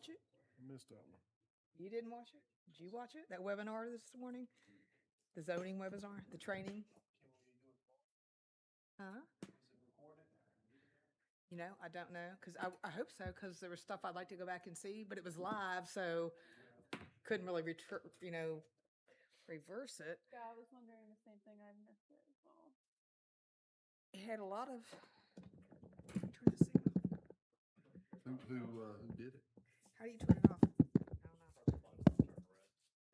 watch it? I missed that one. You didn't watch it? Did you watch it? That webinar this morning? The zoning webinar, the training? Huh? You know, I don't know, because I hope so, because there was stuff I'd like to go back and see, but it was live, so couldn't really reverse it. Yeah, I was wondering the same thing. I missed it as well. It had a lot of. Turn this thing off. Who did it? How do you turn it off? I don't know.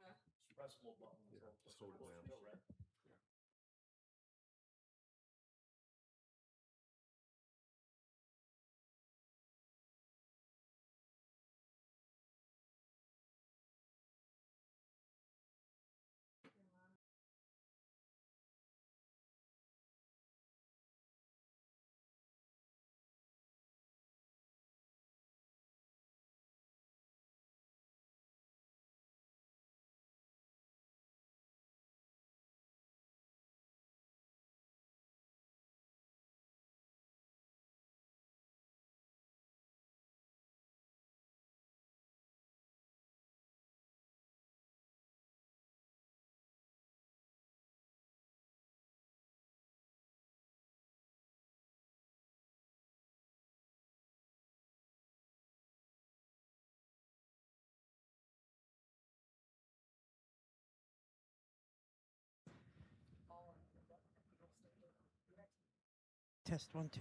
Huh? Yeah, slow it down. Test 1, 2.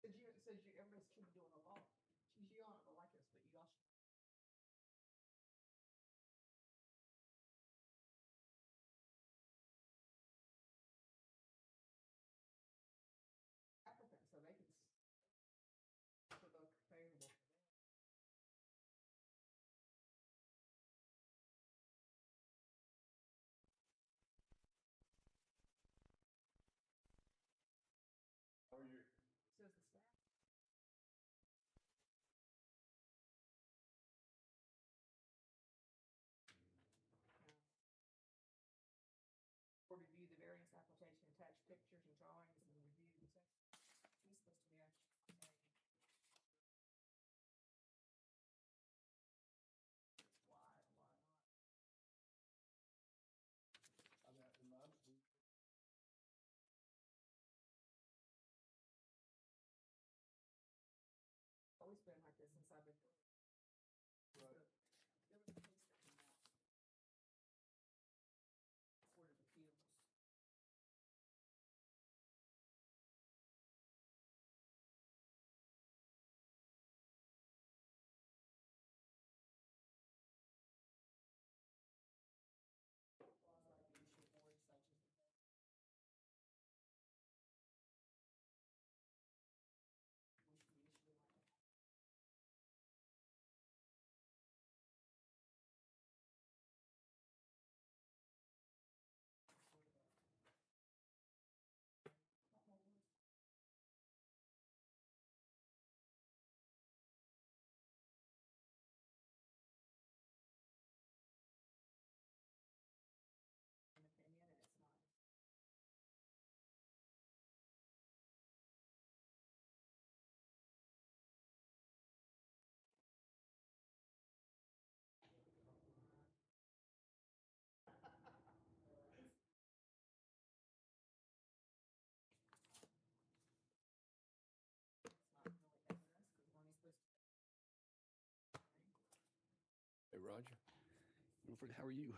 Everybody's keep doing a lot. She's young, I like this, but you also. Applicants, so they can look favorable. How are you? Says the staff. Or review the variance application, attach pictures and drawings and review the text. He's supposed to be actually. Why not? Always been like this since I've been. Right. There was a case that came out. Court of Appeals. Quasi-judicial boards such as the. Which we usually like to have. An opinion, and it's not. Hey, Roger. Wilfred, how are you?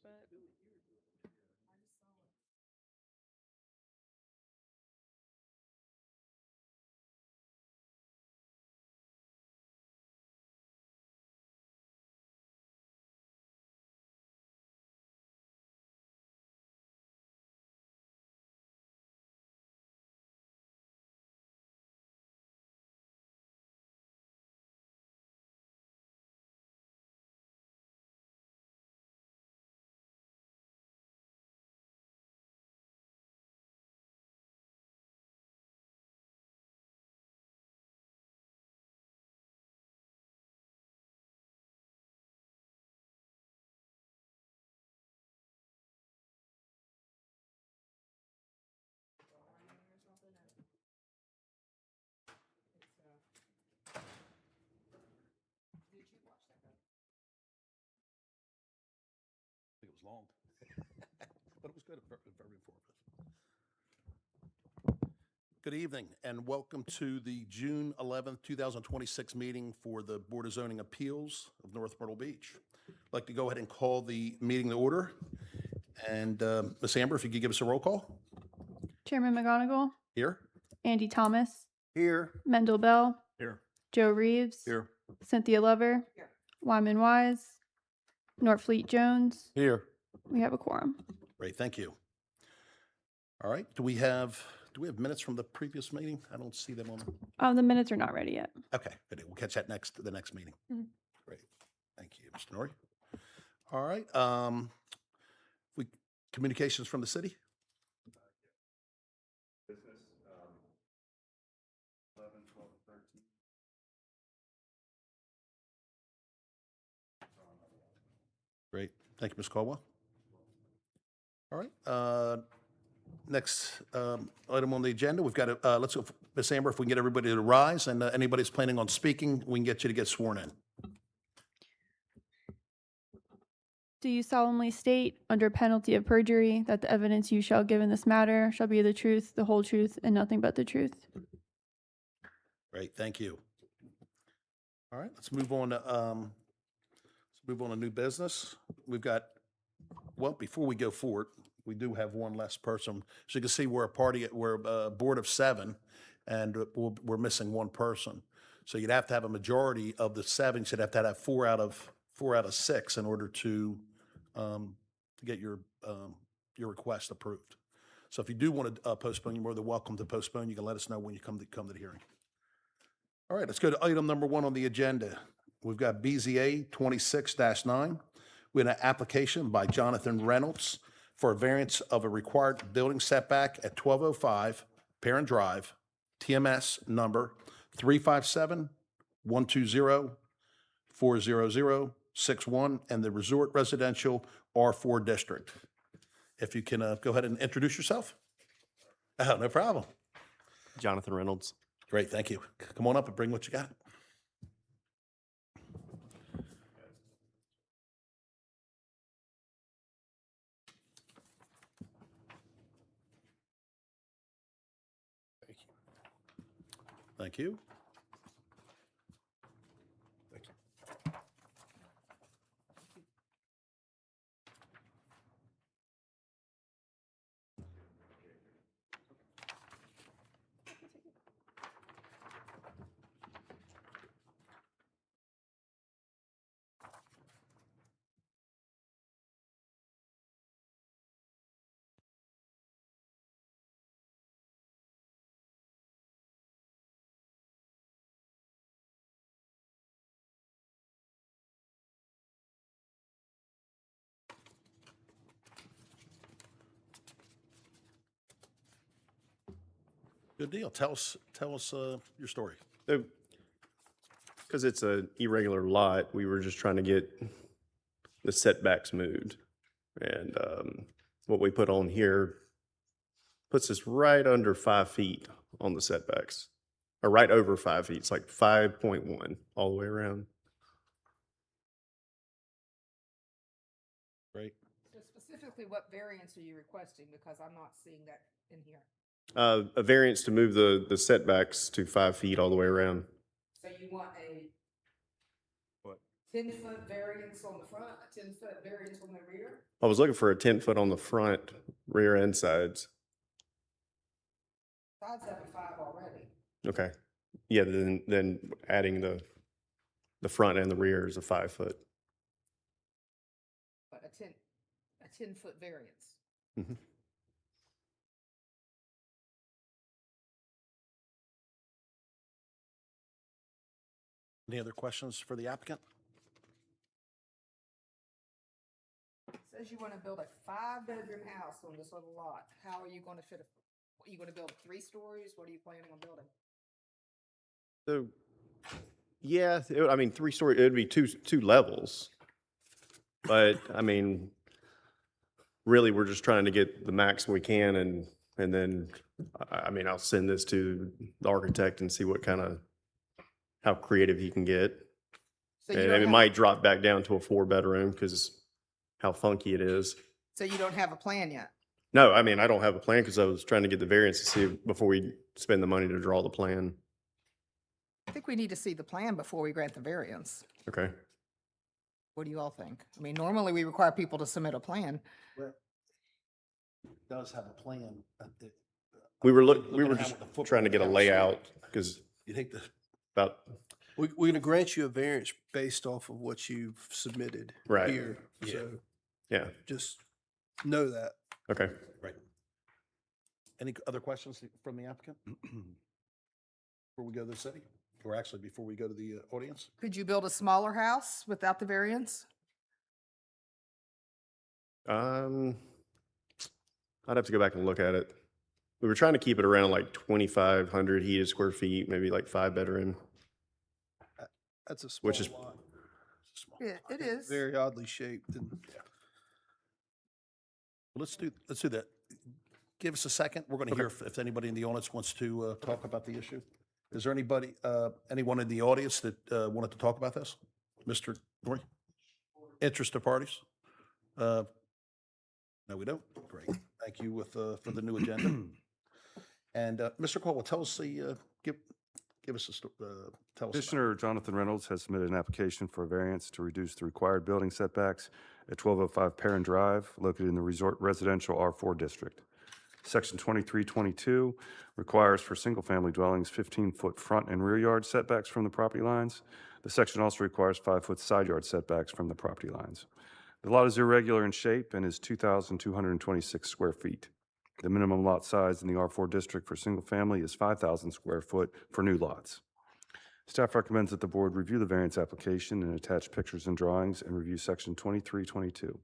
but Did you watch that? I think it was long, but it was good, very informative. Good evening, and welcome to the June 11th, 2026 meeting for the Board of Zoning Appeals of North Myrtle Beach. I'd like to go ahead and call the meeting to order. And Ms. Amber, if you could give us a roll call. Chairman McGonigal, Here? Andy Thomas, Here. Mendel Bell, Here. Joe Reeves, Here. Cynthia Lover, Here. Wyman Wise, Norfleet Jones. Here. We have a quorum. Great, thank you. All right, do we have minutes from the previous meeting? I don't see them on. The minutes are not ready yet. Okay, good. We'll catch that the next meeting. Mhm. Great. Thank you, Mr. Norrie. All right, communications from the city? Business, 11, 12, 13. Great. Thank you, Ms. Caldwell. All right, next item on the agenda, we've got, let's go, Ms. Amber, if we can get everybody to rise, and anybody's planning on speaking, we can get you to get sworn in. Do you solemnly state, under penalty of perjury, that the evidence you shall give in this matter shall be the truth, the whole truth, and nothing but the truth? Great, thank you. All right, let's move on to new business. We've got, well, before we go forward, we do have one less person. So you can see we're a board of 7, and we're missing one person. So you'd have to have a majority of the 7. You'd have to have 4 out of 6 in order to get your request approved. So if you do want to postpone, you're more than welcome to postpone. You can let us know when you come to the hearing. All right, let's go to item number 1 on the agenda. We've got BZA 26-9. We have an application by Jonathan Reynolds for a variance of a required building setback at 1205 Parent Drive, TMS number 357-120-40061, and the Resort Residential R4 District. If you can go ahead and introduce yourself. Oh, no problem. Jonathan Reynolds. Great, thank you. Come on up and bring what you got. Thank you. Thank you. Good deal. Tell us your story. Because it's an irregular lot, we were just trying to get the setbacks moved. And what we put on here puts us right under 5 feet on the setbacks, or right over 5 feet. It's like 5.1 all the way around. Great. So specifically, what variance are you requesting? Because I'm not seeing that in here. A variance to move the setbacks to 5 feet all the way around. So you want a. What? 10-foot variance on the front, a 10-foot variance on the rear? I was looking for a 10 foot on the front, rear and sides. Sides have a 5 already. Okay. Yeah, then adding the front and the rear is a 5 foot. But a 10-foot variance. Mhm. Any other questions for the applicant? Says you want to build a 5-bedroom house on this little lot. How are you going to fit are you going to build 3 stories? What are you planning on building? So, yeah, I mean, 3 story, it'd be two levels. But, I mean, really, we're just trying to get the max we can, and then, I mean, I'll send this to the architect and see what how creative he can get. So you And don't it have- might drop back down to a 4 bedroom because how funky it is. So you don't have a plan yet? No, I mean, I don't have a plan because I was trying to get the variance to see before we spend the money to draw the plan. I think we need to see the plan before we grant the variance. Okay. What do you all think? I mean, normally we require people to submit a plan. Does have a plan. We were Looking at just what the footprint trying to get a of the house. layout because You think the, about, We're going to grant you a variance based off of what you've submitted Right. here. Yeah. So yeah, just know that. okay. right. Any other questions from the applicant? Before we go to the city, or actually before we go to the audience? Could you build a smaller house without the variance? I'd have to go back and look at it. We were trying to keep it around like 2,500 heated square feet, maybe like 5 bedroom. That's a small Which is- lot. Yeah, it is. Very oddly shaped. And Well, let's do that. Give us a second. We're going to hear if anybody in the audience wants to talk about the issue. Is there anyone in the audience that wanted to talk about this? Mr. Norrie? Interested parties? No, we don't. Great. Thank you for the new agenda. And Mr. Caldwell, tell us give us tell us. about- Commissioner Jonathan Reynolds has submitted an application for a variance to reduce the required building setbacks at 1205 Perrin Drive, located in the Resort Residential R4 District. Section 2322 requires for single-family dwellings 15-foot front and rear yard setbacks from the property lines. The section also requires 5-foot side yard setbacks from the property lines. The lot is irregular in shape and is 2,226 square feet. The minimum lot size in the R4 district for single-family is 5,000 square foot for new lots. Staff recommends that the board review the variance application and attach pictures and drawings and review section 2322.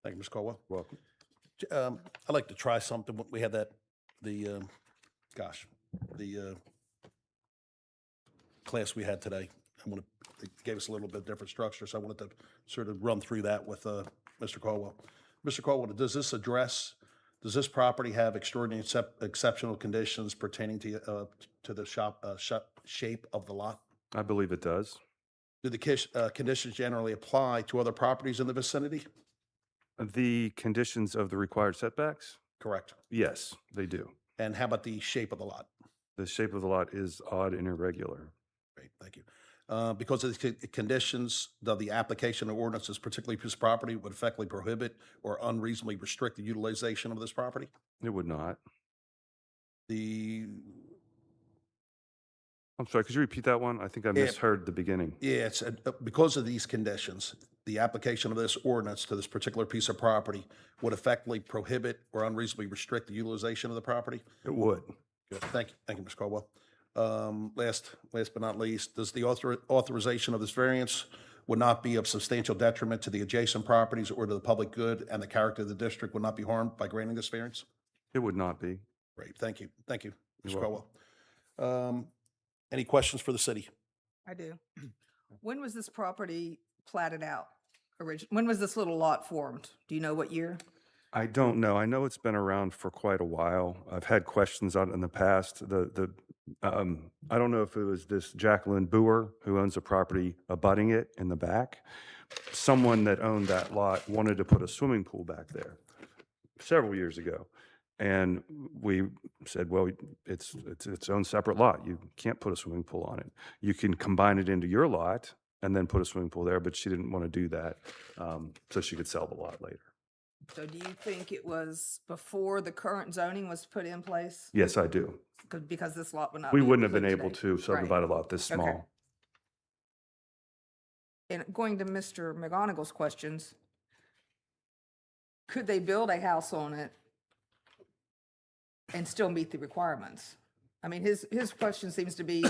Thank you, Mr. Caldwell. Welcome. I'd like to try something. We had the class we had today. It gave us a little bit different structure, so I wanted to sort of run through that with Mr. Caldwell. Mr. Caldwell, does this property have extraordinary exceptional conditions pertaining to the shape of the lot? I believe it does. Do the conditions generally apply to other properties in the vicinity? The conditions of the required setbacks? Correct. Yes, they do. And how about the shape of the lot? The shape of the lot is odd and irregular. Great, thank you. Because of the conditions of the application of ordinances, particularly this property, would effectively prohibit or unreasonably restrict the utilization of this property? It would not. I'm sorry, could you repeat that one? I think I misheard the beginning. Yeah, it's because of these conditions, the application of this ordinance to this particular piece of property would effectively prohibit or unreasonably restrict the utilization of the property? It would. Good. Thank you, Mr. Caldwell. Last but not least, does the authorization of this variance would not be of substantial detriment to the adjacent properties or to the public good, and the character of the district would not be harmed by granting this variance? It would not be. Great, thank you, Mr. You're Caldwell. Any questions for the city? I do. When was this property platted out? When was this little lot formed? Do you know what year? I don't know. I know it's been around for quite a while. I've had questions on it in the past. I don't know if it was this Jacqueline Boer who owns a property abutting it in the back. Someone that owned that lot wanted to put a swimming pool back there several years ago. And we said, well, it's its own separate lot. You can't put a swimming pool on it. You can combine it into your lot and then put a swimming pool there, but she didn't want to do that, so she could sell the lot later. So do you think it was before the current zoning was put in place? Yes, I do. Because this lot would not. We be wouldn't have been included able today. to subdivide a lot this Okay. small. And going to Mr. McGonigle's questions, could they build a house on it and still meet the requirements? I mean, his question seems to be,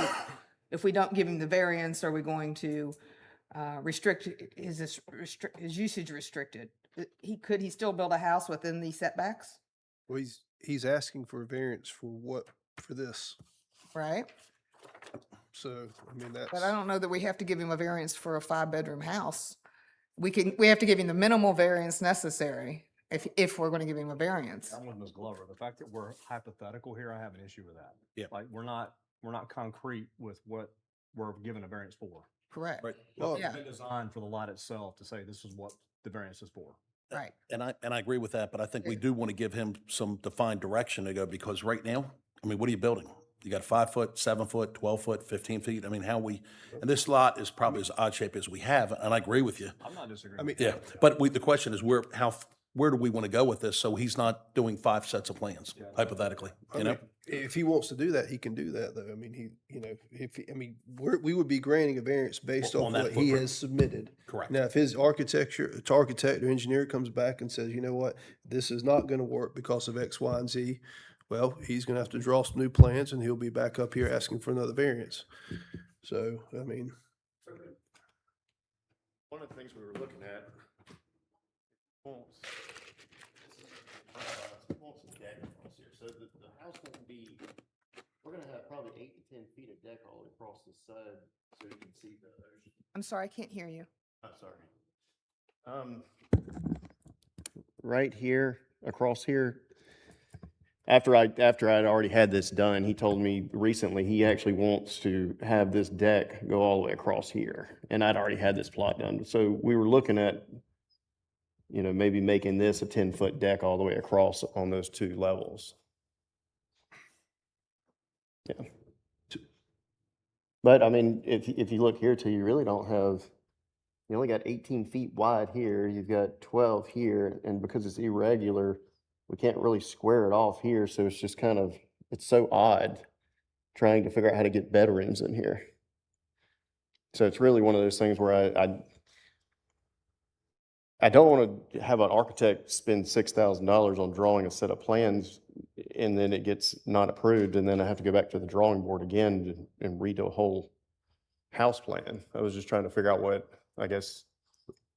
if we don't give him the variance, are we going to restrict, is this his usage restricted? Could he still build a house within the setbacks, Well, he's asking for a variance for what, for this. right? So, I mean, that's. But I don't know that we have to give him a variance for a 5-bedroom house. We have to give him the minimal variance necessary if we're going to give him a variance. I'm with Ms. Glover. The fact that we're hypothetical here, I have an issue with that. Yeah. Like, we're not concrete with what we're given a variance for. Correct. Right. Well, Yeah. It's been designed for the lot itself to say this is what the variance is for. Right. And I agree with that, but I think we do want to give him some defined direction to go, because right now, I mean, what are you building? You got 5 foot, 7 foot, 12 foot, 15 feet. I mean, and this lot is probably as odd shape as we have, and I agree with you. I'm not disagreeing. I mean, Yeah, but the question is where do we want to go with this? So he's not doing 5 sets of plans, hypothetically, you know? if he wants to do that, he can do that, though. I mean, we would be granting a variance based On off that what he footprint. has submitted. Correct. Now, if his architect or engineer comes back and says, you know what, this is not gonna work because of X, Y, and Z, well, he's gonna have to draw some new plans and he'll be back up here asking for another variance. So, I mean, One of the things we were looking at, wants a deck across here, so the house won't be, we're gonna have probably 8 to 10 feet of deck all the way across the side, so you can see the ocean. I'm sorry, I can't hear you. I'm sorry. Right here, across here, after I'd already had this done, he told me recently he actually wants to have this deck go all the way across here. And I'd already had this plot done. So we were looking at, maybe making this a 10-foot deck all the way across on those 2 levels. Yeah. But I mean, if you look here too, you really don't have, you only got 18 feet wide here, you've got 12 here, and because it's irregular, we can't really square it off here, so it's just it's so odd trying to figure out how to get bedrooms in here. So it's really one of those things where I don't want to have an architect spend $6,000 on drawing a set of plans and then it gets not approved, and then I have to go back to the drawing board again and redo a whole house plan. I was just trying to figure out what, I guess,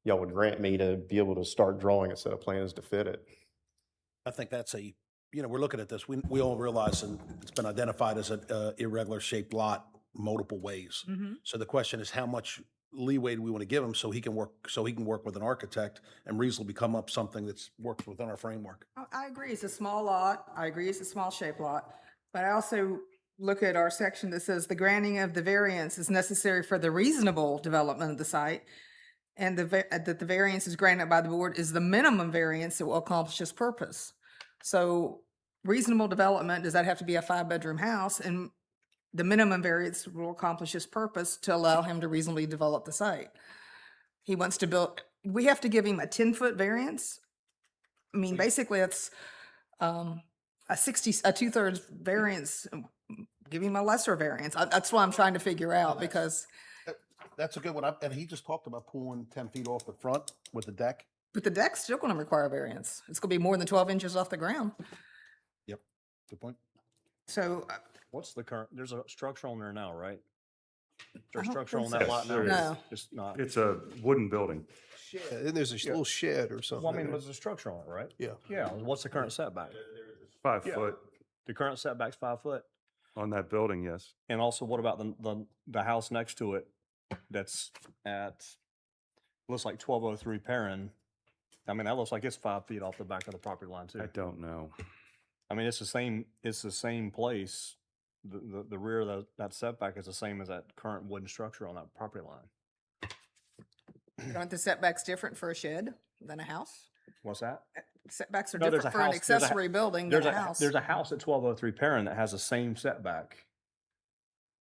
y'all would grant me to be able to start drawing a set of plans to fit it. I think that's we're looking at this, we all realize, and it's been identified as an irregular shaped lot multiple ways. So the question is, how much leeway do we want to give him so he can work with an architect and reasonably come up something that's works within our framework? I agree, it's a small lot. I agree, it's a small shaped lot. But I also look at our section that says the granting of the variance is necessary for the reasonable development of the site. And that the variance is granted by the board is the minimum variance that will accomplish its purpose. So reasonable development, does that have to be a 5-bedroom house? And the minimum variance will accomplish its purpose to allow him to reasonably develop the site. He wants to build, we have to give him a 10-foot variance. I mean, basically it's a 2/3 variance, give him a lesser variance. That's what I'm trying to figure out, because That's a good one. And he just talked about pulling 10 feet off the front with the deck. but the deck's still going to require variance. It's going to be more than 12 inches off the ground. Yep, good point. So, What's the current, there's a structure on there now, right? I There's don't structure think on that so. lot now? There is. No. It's not. It's a wooden building. and there's a little shed or something. Well, I mean, in there. there's a structure on it, right? Yeah. Yeah, what's the current setback? 5 Yeah. foot The current setback's 5 foot? on that building, yes. And also, what about the house next to it that's looks like 1203 Perrin? I mean, that looks like it's 5 feet off the back of the property line too. I don't know. I mean, it's the same place. The rear of that setback is the same as that current wooden structure on that property line. aren't the setbacks different for a shed than a house? What's that? Setbacks are No, there's different a for an house- there's a- accessory building than a house. There's a house at 1203 Perrin that has the same setback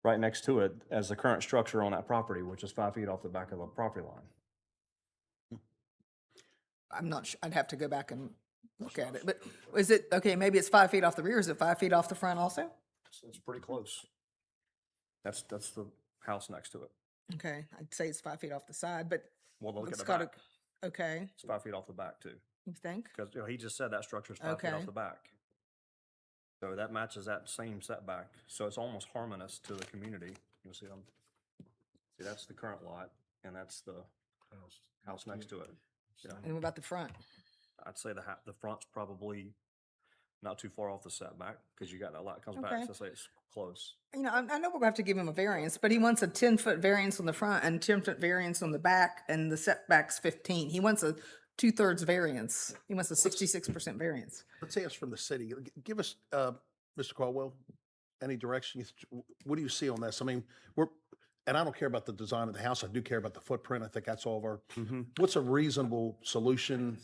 right next to it as the current structure on that property, which is 5 feet off the back of the property line. I'm not sure, I'd have to go back and look at it, but is it, okay, maybe it's 5 feet off the rear, is it 5 feet off the front also? It's pretty close. That's the house next to it. Okay, I'd say it's 5 feet off the side, but Well, look at it's the got a, back. okay, It's 5 feet off the back too, you think? because he just said that structure is 5 feet Okay. off the back. So that matches that same setback. So it's almost harmonious to the community. You'll see them. See, that's the current lot, and that's the house next to it. Yeah. And what about the front? I'd say the front's probably not too far off the setback, because you got that lot that comes back, Okay. so say it's close. You know, I know we're gonna have to give him a variance, but he wants a 10-foot variance on the front and 10-foot variance on the back, and the setback's 15. He wants a 2/3 variance. He wants a 66% variance. Let's ask from the city. Give us, Mr. Caldwell, any direction. What do you see on this? I mean, and I don't care about the design of the house. I do care about the footprint. I think that's all of our, what's a reasonable solution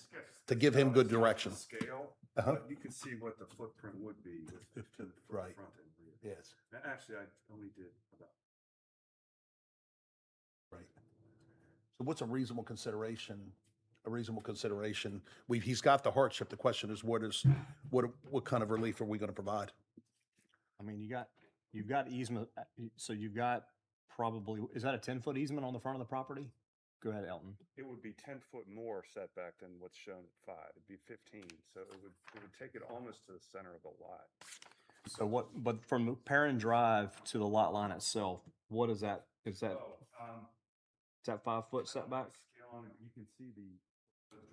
to give him good direction? Scale, Uh-huh. but you can see what the footprint would be with to the Right. front and rear. Yes. Actually, I only did about. Right. So what's a reasonable consideration? A reasonable consideration? He's got the hardship. The question is, what kind of relief are we going to provide? I mean, you've got easement, so you've got probably, is that a 10-foot easement on the front of the property? Go ahead, Elton. It would be 10 foot more setback than what's shown at 5. It'd be 15, so it would take it almost to the center of the lot. So what, but from Perrin Drive to the lot line itself, what is that? Is that 5-foot setback? Scale on it, you can see the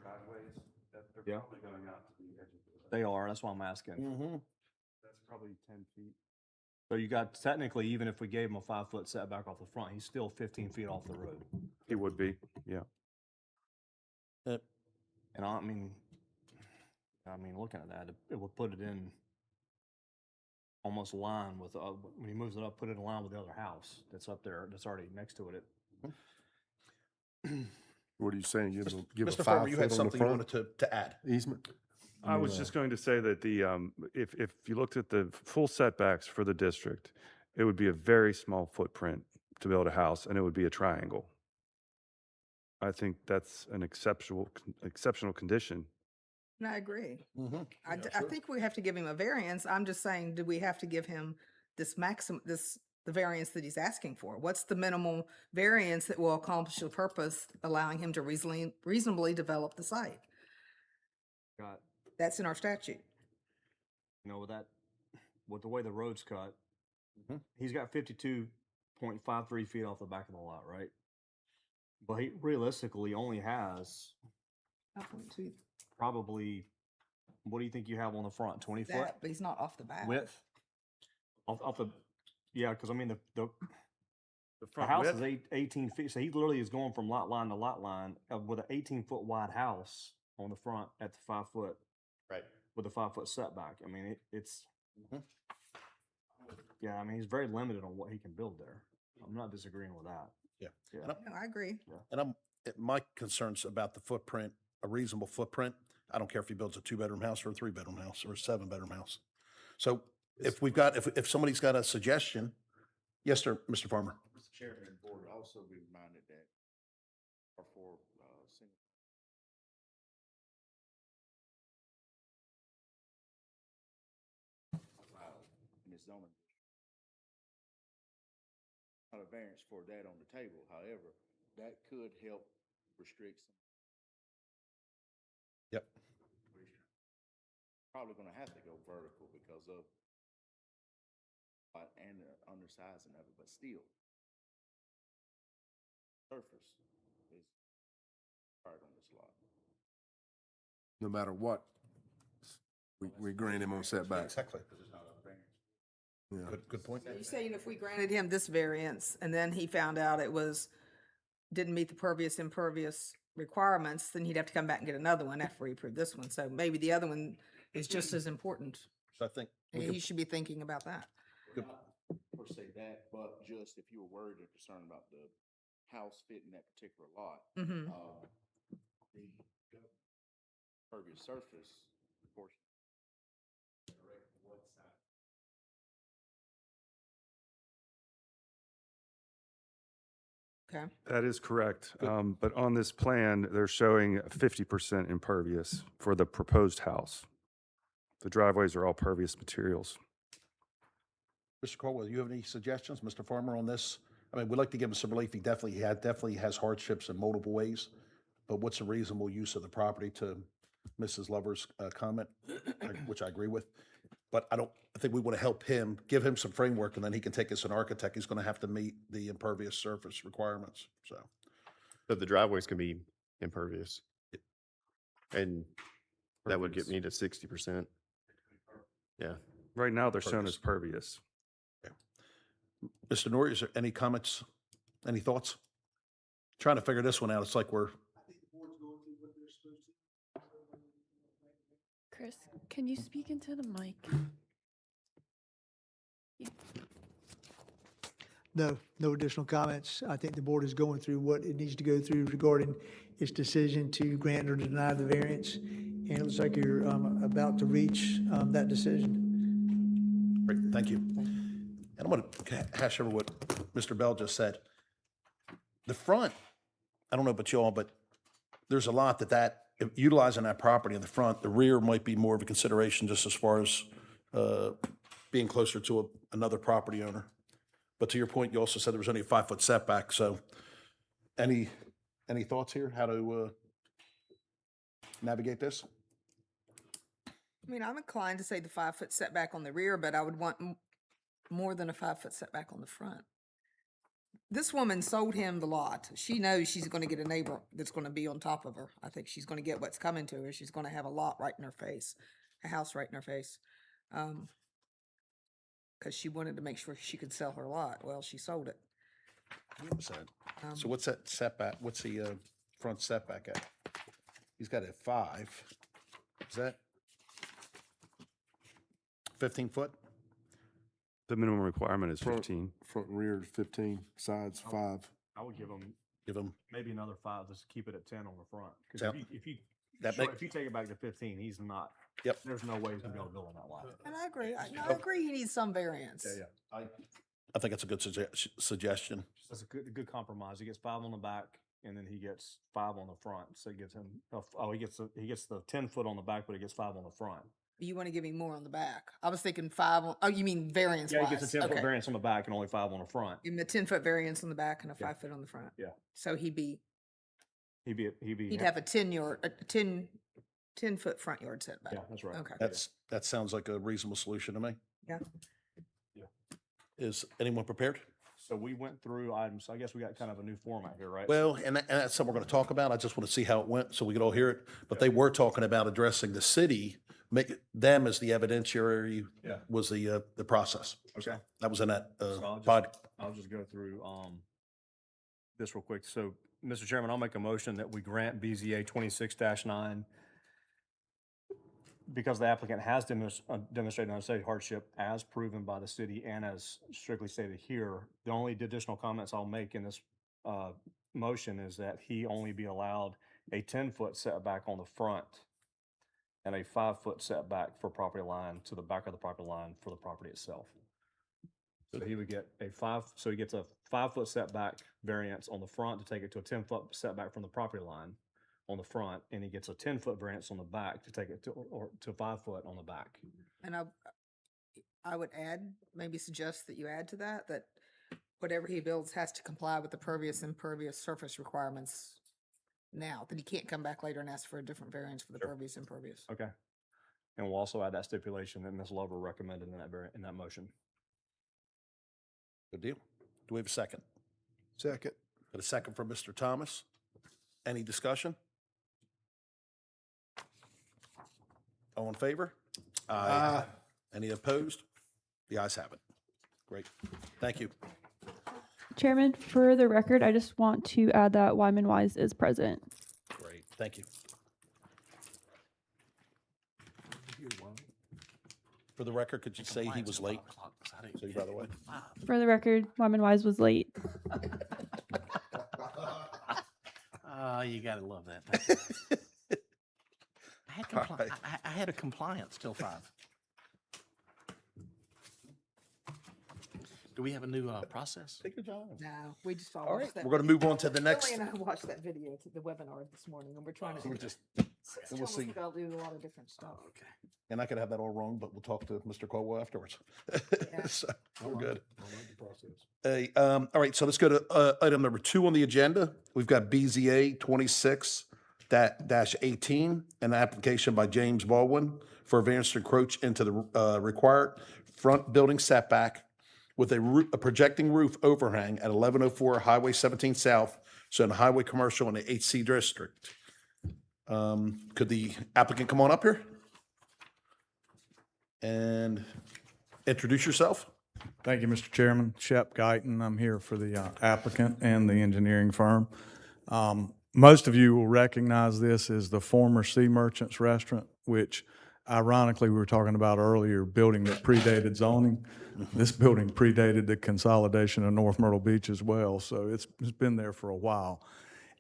driveways, that they're Yeah. probably going out to the edge of the. They are, that's why I'm asking. Mm-hmm. That's probably 10 feet. So you got, technically, even if we gave him a 5-foot setback off the front, he's still 15 feet off the road. It would be, yeah. And I mean, looking at that, it would put it in almost line with, when he moves it up, put it in line with the other house that's up there, that's already next to it. What are you saying? Give a Mr. Farmer, 5 you had foot on the something you front wanted to add. easement? I was just going to say that if you looked at the full setbacks for the district, it would be a very small footprint to build a house, and it would be a triangle. I think that's an exceptional condition. And I agree. Mm-hmm. I think we have to give him a variance. I'm just saying, do we have to give him this the variance that he's asking for? What's the minimal variance that will accomplish the purpose, allowing him to reasonably develop the site? Got, That's in our statute. with the way the road's cut, Mhm. he's got 52.53 feet off the back of the lot, right? But he realistically only has 5.2 probably, what do you think you have on the front, 20 foot that, but he's not off the back. width? Off the, yeah, because I mean, the front house width? is 18 feet, so he literally is going from lot line to lot line with an 18-foot wide house on the front at the 5-foot, Right. with a 5-foot setback. I mean, it's, Mhm. yeah, I mean, he's very limited on what he can build there. I'm not disagreeing with that. Yeah. Yeah. And No, I agree. And my concern's about the footprint, a reasonable footprint. I don't care if he builds a 2-bedroom house or a 3-bedroom house or a 7-bedroom house. So if somebody's got a suggestion, yes, sir, Mr. Farmer. Mr. Chairman and Board, also be reminded that R4, single. In its zoning. Not a variance for that on the table, however, that could help restrict some. Yep. Probably gonna have to go vertical because of and the undersizing of it, but still. Surface is hard on this lot. No matter what, we grant him on setbacks. Exactly. Because it's not a variance. Yeah. Good point. You're saying if we granted him this variance and then he found out it didn't meet the pervious impervious requirements, then he'd have to come back and get another one after we approve this one. So maybe the other one is just as important. So I think we He could- should be thinking about that. Good. Not per se that, but just if you were worried or concerned about the house fitting that particular lot, Mm-hmm. the pervious surface portion. Correct, what side? Okay, That is correct. But on this plan, they're showing 50% impervious for the proposed house. The driveways are all pervious materials. Mr. Caldwell, you have any suggestions, Mr. Farmer, on this? I mean, we'd like to give him some relief. He definitely has hardships in multiple ways. But what's a reasonable use of the property to Mrs. Lover's comment, which I agree with? But I think we want to help him, give him some framework, and then he can take us an architect. He's going to have to meet the impervious surface requirements, so. But the driveways can be impervious. And that would get me to 60%. Yeah. Right now, they're shown as pervious. Mr. Norrie, is there any comments, any thoughts? Trying to figure this one out. It's like we're, Chris, can you speak into the mic? No additional comments. I think the board is going through what it needs to go through regarding its decision to grant or deny the variance. And it looks like you're about to reach that decision. great, thank you. And I'm going to hash over what Mr. Bell just said. The front, I don't know about y'all, but there's a lot if utilizing that property in the front, the rear might be more of a consideration just as far as being closer to another property owner. But to your point, you also said there was only a 5-foot setback, so any thoughts here, how to navigate this? I mean, I'm inclined to say the 5-foot setback on the rear, but I would want more than a 5-foot setback on the front. This woman sold him the lot. She knows she's going to get a neighbor that's going to be on top of her. I think she's going to get what's coming to her. She's going to have a lot right in her face, a house right in her face. Because she wanted to make sure she could sell her lot. Well, she sold it. So what's that setback? What's the front setback at? He's got a 5. Is that 15 foot? The minimum requirement is Front- 15. Front and rear is 15, sides 5. I would give them Give him, maybe another 5, just to keep it at 10 on the front. Because Yep. That if you take it back to 15, he's not. Yep. There's no way he's gonna be able to build on that lot. And I agree. I agree he needs some variance. I think that's a good suggestion. That's a good compromise. He gets 5 on the back, and then he gets 5 on the front. So it gives him, he gets the 10 foot on the back, but he gets 5 on the front. You want to give me more on the back. I was thinking 5 on, oh, you mean variance Yeah, wise? he gets a 10 foot Okay. variance on the back and only 5 on the front. Give him a 10-foot variance on the back and a Yeah. 5-foot on the front. Yeah. So he'd He'd have a 10-foot front yard setback. Yeah, that's right. Okay. That sounds like a reasonable solution to me. Yeah. Is anyone prepared? So we went through items. I guess we got kind of a new format here, right? Well, and that's something we're going to talk about. I just want to see how it went so we could all hear it. But they were talking about addressing the city, make them as the evidentiary Yeah. was the process. Okay. That was in that So pod. I'll just go through this real quick. So, Mr. Chairman, I'll make a motion that we grant BZA 26-9 because the applicant has demonstrated unstated hardship as proven by the city and as strictly stated here. The only additional comments I'll make in this motion is that he only be allowed a 10-foot setback on the front and a 5-foot setback for property line to the back of the property line for the property itself. So he would get so he gets a 5-foot setback variance on the front to take it to a 10-foot setback from the property line on the front, and he gets a 10-foot variance on the back to take it to 5 foot on the back. And I would maybe suggest that you add to that whatever he builds has to comply with the pervious impervious surface requirements now, that he can't come back later and ask for a different variance for the pervious impervious. Okay. And we'll also add that stipulation that Ms. Lover recommended in that motion. Good deal. Do we have a second? Second. Got a second from Mr. Thomas. Any discussion? All in favor? Aye. Any opposed? The ayes have it. Great. Thank you. Chairman, for the record, I just want to add that Wyman Wise is present. Great. Thank you. For the record, could you say he was late? So by the way. For the record, Wyman Wise was late. You gotta love that. I had a compliance till 5. Do we have a new process? Take your time. No, we just all All right, watched that. we're going to move on to the next. Billy and I watched that video, to the webinar this morning, and we're trying to. We're just, It's we'll almost see. like I'll do a lot of different stuff. Okay. And I could have that all wrong, but we'll talk to Mr. Caldwell afterwards. So, we're good. Hey, all right, so let's go to item number 2 on the agenda. We've got BZA 26-18, an application by James Baldwin for a variance to encroach into the required front building setback with a projecting roof overhang at 1104 Highway 17 South, so in the highway commercial in the HC district. Could the applicant come on up here and introduce yourself? Thank you, Mr. Chairman. Shep Guyton. I'm here for the applicant and the engineering firm. Most of you will recognize this as the former Sea Merchants Restaurant, which ironically we were talking about earlier, building that predated zoning. This building predated the consolidation of North Myrtle Beach as well, so it's been there for a while.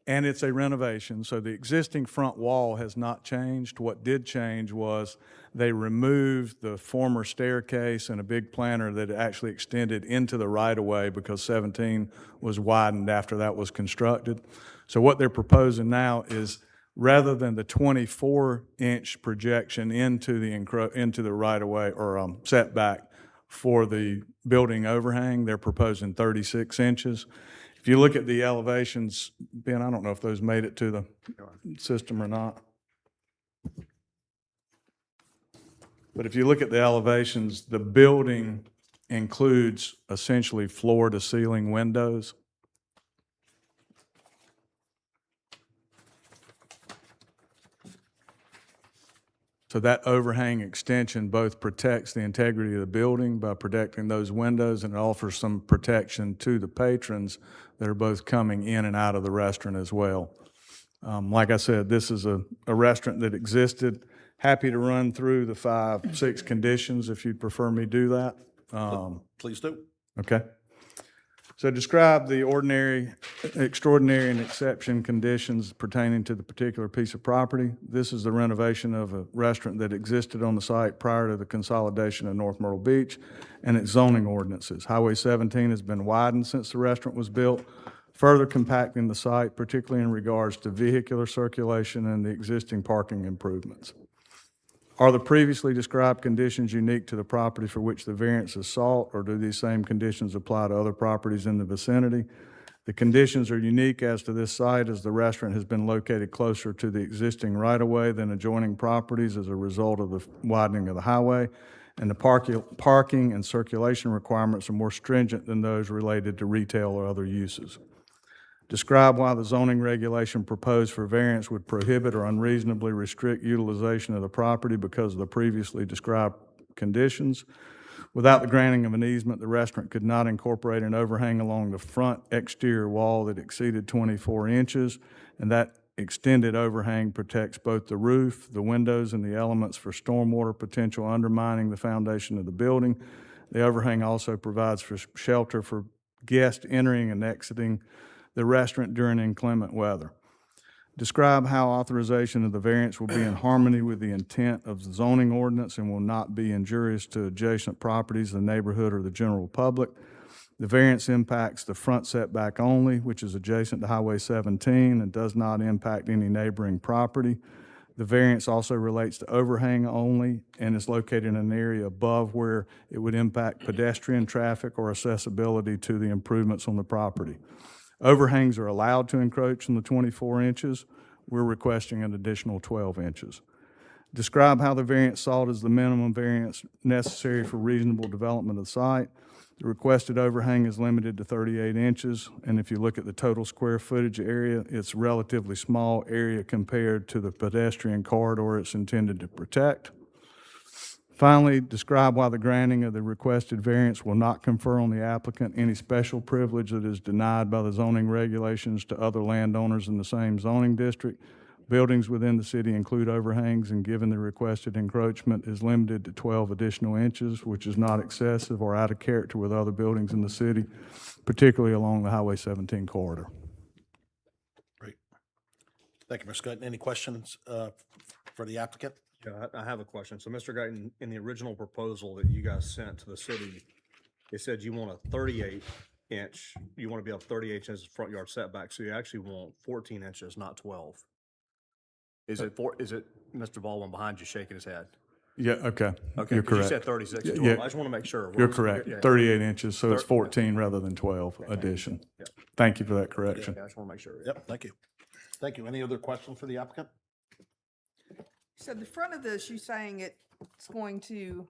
And it's a renovation, so the existing front wall has not changed. What did change was they removed the former staircase and a big planter that actually extended into the right-of-way because 17 was widened after that was constructed. So what they're proposing now is, rather than the 24-inch projection into the right-of-way or setback for the building overhang, they're proposing 36 inches. If you look at the elevations, Ben, I don't know if those made it to the system or not. But if you look at the elevations, the building includes essentially floor-to-ceiling windows. So that overhang extension both protects the integrity of the building by protecting those windows, and it offers some protection to the patrons that are both coming in and out of the restaurant as well. Like I said, this is a restaurant that existed. Happy to run through the 5, 6 conditions if you'd prefer me do that. Please do. Okay. So describe the ordinary, extraordinary, and exception conditions pertaining to the particular piece of property. This is the renovation of a restaurant that existed on the site prior to the consolidation of North Myrtle Beach and its zoning ordinances. Highway 17 has been widened since the restaurant was built, further compacting the site, particularly in regards to vehicular circulation and the existing parking improvements. Are the previously described conditions unique to the property for which the variance is sought, or do these same conditions apply to other properties in the vicinity? The conditions are unique as to this site, as the restaurant has been located closer to the existing right-of-way than adjoining properties as a result of the widening of the highway, and the parking and circulation requirements are more stringent than those related to retail or other uses. Describe why the zoning regulation proposed for variance would prohibit or unreasonably restrict utilization of the property because of the previously described conditions. Without the granting of an easement, the restaurant could not incorporate an overhang along the front exterior wall that exceeded 24 inches, and that extended overhang protects both the roof, the windows, and the elements for stormwater potential undermining the foundation of the building. The overhang also provides for shelter for guests entering and exiting the restaurant during inclement weather. Describe how authorization of the variance will be in harmony with the intent of the zoning ordinance and will not be injurious to adjacent properties, the neighborhood, or the general public. The variance impacts the front setback only, which is adjacent to Highway 17 and does not impact any neighboring property. The variance also relates to overhang only and is located in an area above where it would impact pedestrian traffic or accessibility to the improvements on the property. Overhangs are allowed to encroach on the 24 inches. We're requesting an additional 12 inches. Describe how the variance sought is the minimum variance necessary for reasonable development of the site. The requested overhang is limited to 38 inches, and if you look at the total square footage area, it's a relatively small area compared to the pedestrian corridor it's intended to protect. Finally, describe why the granting of the requested variance will not confer on the applicant any special privilege that is denied by the zoning regulations to other landowners in the same zoning district. Buildings within the city include overhangs, and given the requested encroachment is limited to 12 additional inches, which is not excessive or out of character with other buildings in the city, particularly along the Highway 17 corridor. Great. Thank you, Mr. Guyton. Any questions for the applicant? Yeah, I have a question. So, Mr. Guyton, in the original proposal that you guys sent to the city, it said you want a 38-inch, you want to be able 38 inches front yard setback, so you actually want 14 inches, not 12. Is it Mr. Baldwin behind you shaking his head? Yeah, okay. Okay, You're because you correct. said 36 Yeah, to 12. yeah. I just want to make sure. You're correct. Yeah. 38 inches, so it's Thir- 14 rather than 12 addition. Yeah. Thank you for that correction. Yeah, I just want to make sure. Yep, thank you. Thank you. Any other questions for the applicant? So the front of this, you saying it's going to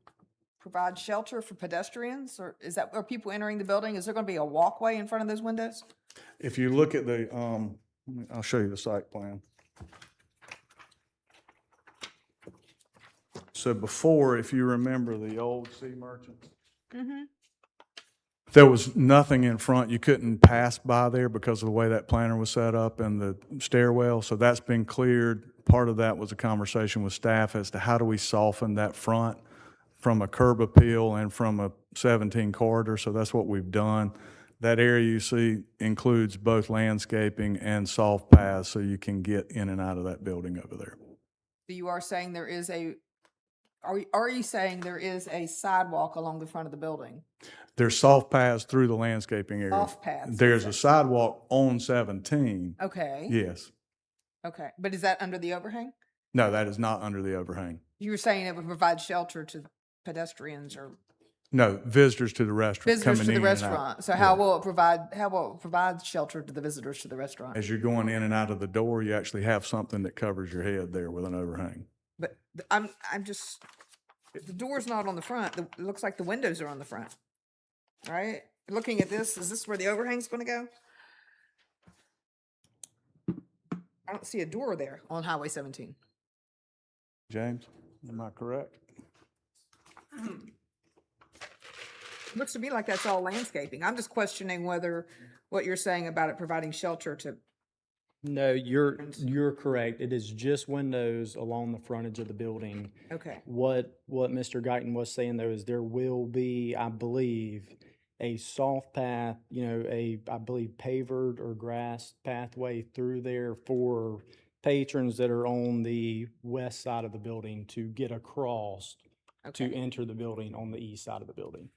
provide shelter for pedestrians, or is that, are people entering the building? Is there going to be a walkway in front of those windows? If you look at the, I'll show you the site plan. So before, if you remember the old Sea Merchants, there was nothing in front. You couldn't pass by there because of the way that planter was set up and the stairwell. So that's been cleared. Part of that was a conversation with staff as to how do we soften that front from a curb appeal and from a 17 corridor. So that's what we've done. That area you see includes both landscaping and soft paths so you can get in and out of that building over there. So you are saying there is are you saying there is a sidewalk along the front of the building? There's soft paths through the landscaping area. Soft paths, There's okay. a sidewalk on 17. Okay. Yes. Okay. But is that under the overhang? No, that is not under the overhang. You were saying it would provide shelter to pedestrians or No, visitors to the restaurant. visitors coming to the in and out. restaurant. So how will it provide shelter to the visitors to the restaurant? As you're going in and out of the door, you actually have something that covers your head there with an overhang. But I'm just, the door's not on the front. It looks like the windows are on the front. Right? Looking at this, is this where the overhang's gonna go? I don't see a door there on Highway 17. James, am I correct? Looks to me like that's all landscaping. I'm just questioning whether what you're saying about it providing shelter to, No, you're correct. It is just windows along the frontage of the building. okay. What Mr. Guyton was saying though is there will be, I believe, a soft path, I believe pavered or grass pathway through there for patrons that are on the west side of the building to get across to Okay. enter the building on the east side of the building.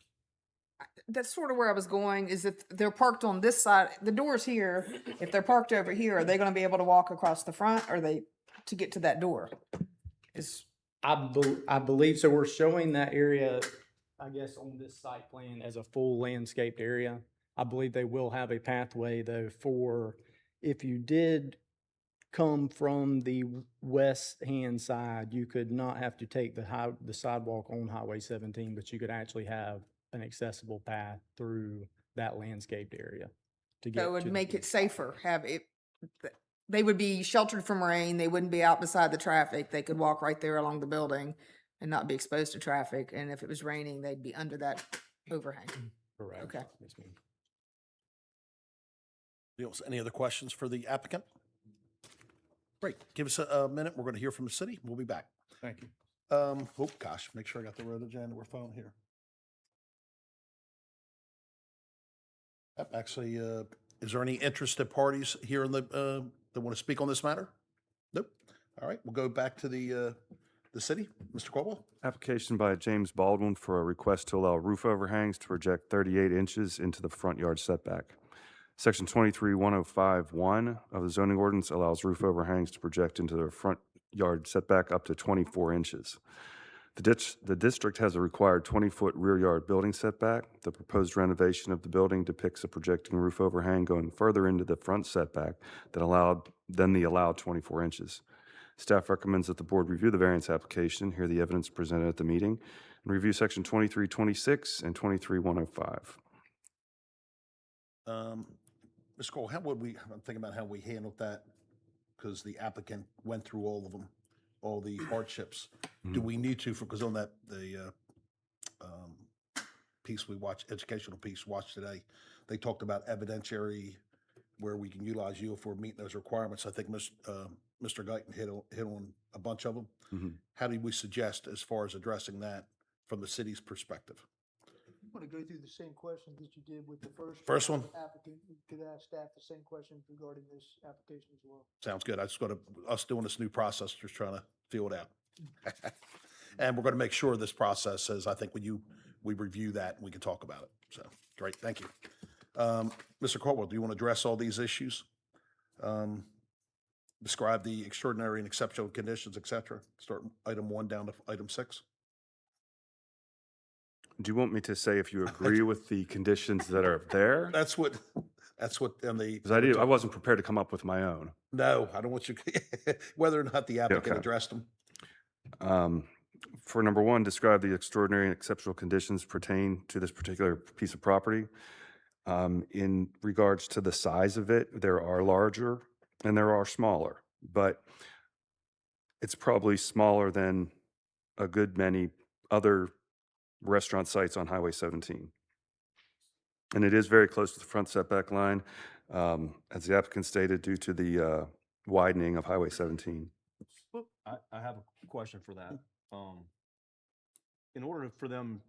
That's sort of where I was going, is if they're parked on this side, the door's here, if they're parked over here, are they gonna be able to walk across the front, or they, to get to that door? I believe so. We're showing that area, I guess, on this site plan as a full landscaped area. I believe they will have a pathway though for, if you did come from the west hand side, you could not have to take the sidewalk on Highway 17, but you could actually have an accessible path through that landscaped area to get So it to would the make it east. safer, they would be sheltered from rain, they wouldn't be out beside the traffic, they could walk right there along the building and not be exposed to traffic, and if it was raining, they'd be under that overhang. Correct. Okay. Yes, ma'am. Any other questions for the applicant? Great. Give us a minute. We're going to hear from the city. We'll be back. Thank you. Oh, gosh, make sure I got the road agenda. We're phone here. Yep, actually, is there any interested parties here in that want to speak on this matter? Nope. All right, we'll go back to the city. Mr. Caldwell? Application by James Baldwin for a request to allow roof overhangs to project 38 inches into the front yard setback. Section 23-105-1 of the zoning ordinance allows roof overhangs to project into the front yard setback up to 24 inches. The district has a required 20-foot rear yard building setback. The proposed renovation of the building depicts a projecting roof overhang going further into the front setback than the allowed 24 inches. Staff recommends that the board review the variance application, hear the evidence presented at the meeting, and review section 23-26 and 23-105. Ms. Cole, I'm thinking about how we handled that, because the applicant went through all of them, all the hardships. Do we need to, because on the piece we watched, educational piece watched today, they talked about evidentiary, where we can utilize you for meeting those requirements. I think Mr. Guyton hit on a bunch of them. How do we suggest as far as addressing that from the city's perspective? You want to go through the same questions that you did with the First one? applicant, you could ask staff the same questions regarding this application as well. Sounds good. I just got us doing this new process, just trying to feel it out. And we're going to make sure this process says, I think when we review that and we can talk about it. So, great, thank you. Mr. Caldwell, do you want to address all these issues? Describe the extraordinary and exceptional conditions, et cetera. Start item 1 down to item 6. Do you want me to say if you agree with the conditions that are there? That's what, and the. Because I wasn't prepared to come up with my own. No, I don't want you, whether or not the applicant okay. addressed them. For number 1, describe the extraordinary and exceptional conditions pertain to this particular piece of property. In regards to the size of it, there are larger and there are smaller, but it's probably smaller than a good many other restaurant sites on Highway 17. And it is very close to the front setback line, as the applicant stated, due to the widening of Highway 17. I have a question for that. In order for them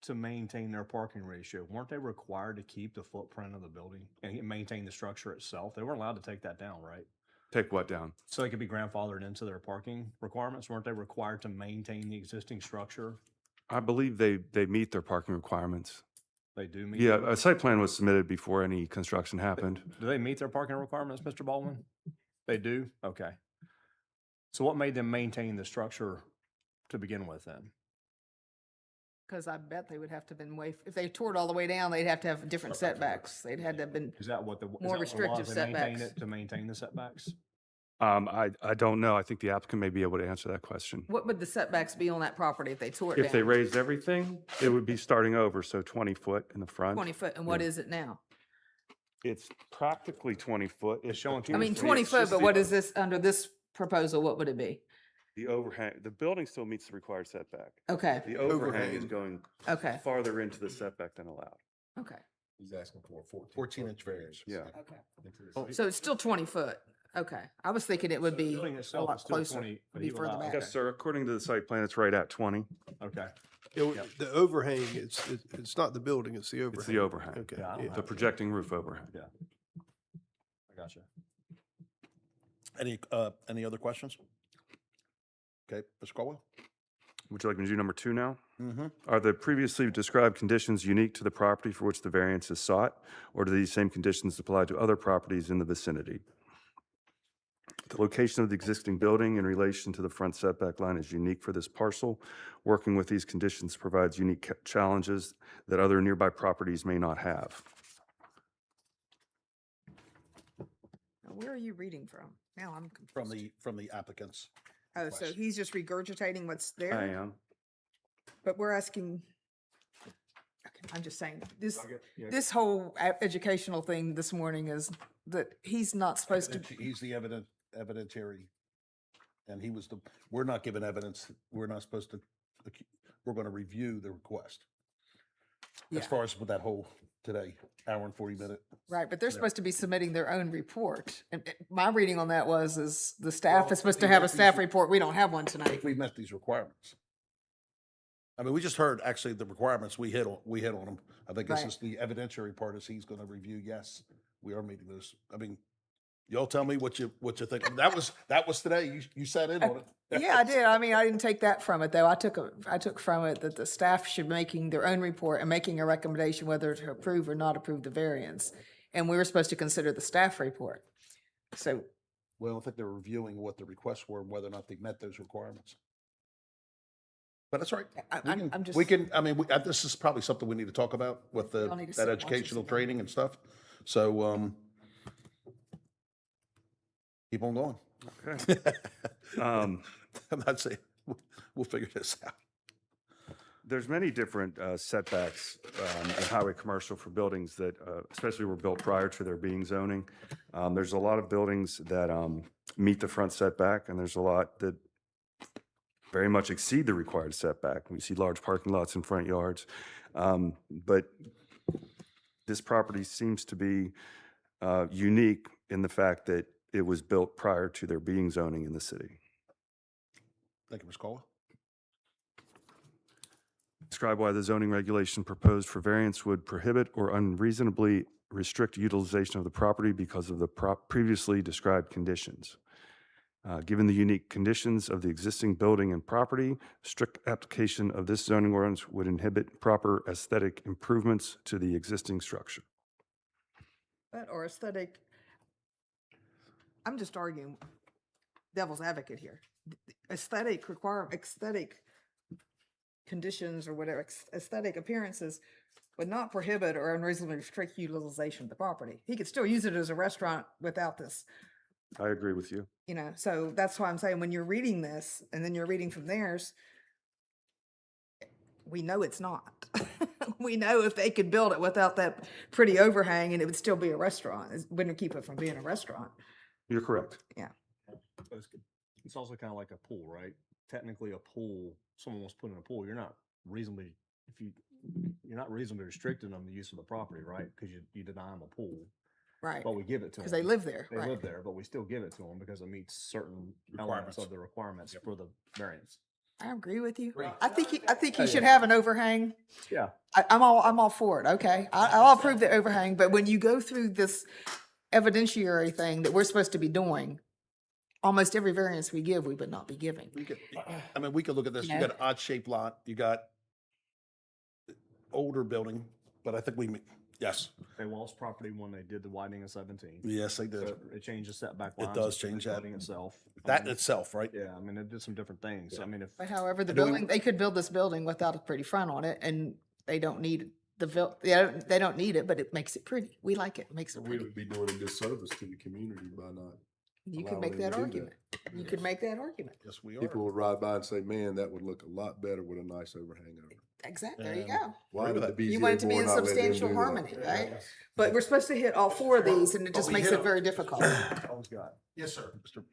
to maintain their parking ratio, weren't they required to keep the footprint of the building and maintain the structure itself? They weren't allowed to take that down, right? Take what down? So they could be grandfathered into their parking requirements? Weren't they required to maintain the existing structure? I believe they meet their parking requirements. They do meet? Yeah, a site plan was submitted before any construction happened. Do they meet their parking requirements, Mr. Baldwin? They do? Okay. So what made them maintain the structure to begin with then? Because I bet they would have to have been if they tore it all the way down, they'd have to have different setbacks. They'd had to have been, Is that what the? is More that what the restrictive laws, they maintain setbacks. it To maintain the setbacks? I don't know. I think the applicant may be able to answer that question. what would the setbacks be on that property if they tore it If they down? raised everything, it would be starting over, so 20 foot in the front. 20 foot, and what is it now? It's practically 20 foot. It's showing I mean, 20 foot, but what is this, under this proposal, what would it be? The overhang, the building still meets the required setback. Okay, The overhang is Overhang. going okay, farther into the setback than allowed. okay, He's asking for a 14-inch variance. Yeah. okay. So it's still 20 foot. Okay. I was thinking it would be building a itself lot is still closer, 20, but be he further allowed- back. Yes, sir. According to the site plan, it's right at 20. Okay. The overhang, it's not the building, it's the overhang. It's the overhang. Okay. Yeah, I don't yeah. The projecting roof overhang. Yeah. I got you. Any other questions? Okay, Mr. Caldwell? Would you like me to do number 2 now? Mm-hmm. Are the previously described conditions unique to the property for which the variance is sought, or do these same conditions apply to other properties in the vicinity? The location of the existing building in relation to the front setback line is unique for this parcel. Working with these conditions provides unique challenges that other nearby properties may not have. Now, where are you reading from? Now I'm confused. From the applicants. Oh, so request. he's just regurgitating what's there? I am. But we're asking, okay, I'm just saying, this whole educational thing this morning is that he's not supposed to, He's the evidentiary, and he was we're not given evidence, we're not supposed to, we're going to review the request. Yeah. As far as with that whole today, hour and 40-minute. right, but they're supposed to be submitting their own report. And my reading on that is the staff is supposed to have a staff report. We don't have one tonight. We met these requirements. I mean, we just heard actually the requirements, we hit on them. I think this Right. is the evidentiary part is he's going to review. Yes, we are meeting those. I mean, y'all tell me what you think. That was today. You sat in on it. Yeah, I did. I mean, I didn't take that from it, though. I took from it that the staff should be making their own report and making a recommendation whether to approve or not approve the variance. And we were supposed to consider the staff report. So, Well, I think they're reviewing what the requests were and whether or not they met those requirements. But that's right. I'm just. We can, I mean, this is probably something we need to talk about with Y'all need to sit that and watch this educational again. training and stuff. So, keep on going. Okay. I'm not saying, we'll figure this out. There's many different setbacks in highway commercial for buildings that especially were built prior to their being zoning. There's a lot of buildings that meet the front setback, and there's a lot that very much exceed the required setback. We see large parking lots in front yards. But this property seems to be unique in the fact that it was built prior to there being zoning in the city. Thank you, Ms. Caldwell. Describe why the zoning regulation proposed for variance would prohibit or unreasonably restrict utilization of the property because of the previously described conditions. Given the unique conditions of the existing building and property, strict application of this zoning ordinance would inhibit proper aesthetic improvements to the existing structure. But, or aesthetic, I'm just arguing devil's advocate here. Aesthetic conditions or whatever, aesthetic appearances would not prohibit or unreasonably restrict utilization of the property. He could still use it as a restaurant without this, I agree with you. you know, so that's why I'm saying when you're reading this and then you're reading from theirs, we know it's not. We know if they could build it without that pretty overhang and it would still be a restaurant, it wouldn't keep it from being a restaurant. You're correct. Yeah. It's also kind of like a pool, right? Technically, a pool, someone wants to put in a pool, you're not reasonably restricting them the use of the property, right? Because you deny them a pool, Right. but we give it to them. Because they live there. They Right. live there, but we still give it to them because it meets certain elements of the requirements for the variance. I agree with you. I think he should have an overhang. Yeah. I'm all for it. Okay. I'll approve the overhang, but when you go through this evidentiary thing that we're supposed to be doing, almost every variance we give, we would not be giving. We could, I mean, we could look at this. You Yeah. got an odd shaped lot, you got older building, but I think yes, They lost property when they did the widening of 17. yes, they did. So it changed the setback It lines. does of change the that. building itself. I That in mean, itself, right? yeah, I mean, it did some different things. I mean, if But however, the Do we- building, they could build this building without a pretty front on it and they don't need they don't need it, but it makes it pretty. We like it. It makes it We pretty. would be doing a disservice to the community by not. You could allowing make them that to do argument. You could make that argument. Yes, we are. People would ride by and say, man, that would look a lot better with a nice overhang over it. Exactly. There you And- go. Why Agree would with the that. You BZA want it to be board in not let them substantial do that? harmony, right? But we're supposed to hit all four of these and it just we makes hit it them. very difficult. Always got. Yes, sir. Mr.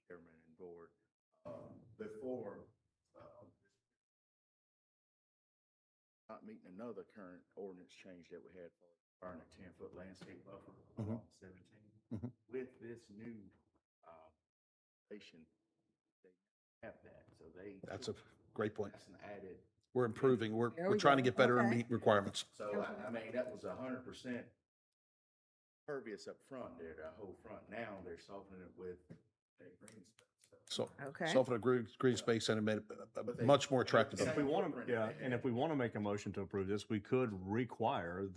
Chairman and board, before, not meeting another current ordinance change that we had for burning a 10-foot landscape buffer along 17. Mhm. With this new, station, they have that, so That's a great point. that's an added. We're improving. We're There we trying to go. get better and Okay. meet requirements. So, I mean, that was 100% pervious up front there, the whole front. Now they're softening it with a green space. So, Okay. soften a green space and it made it much more attractive. If we want to, yeah, and if we want to make a motion to approve this, we could require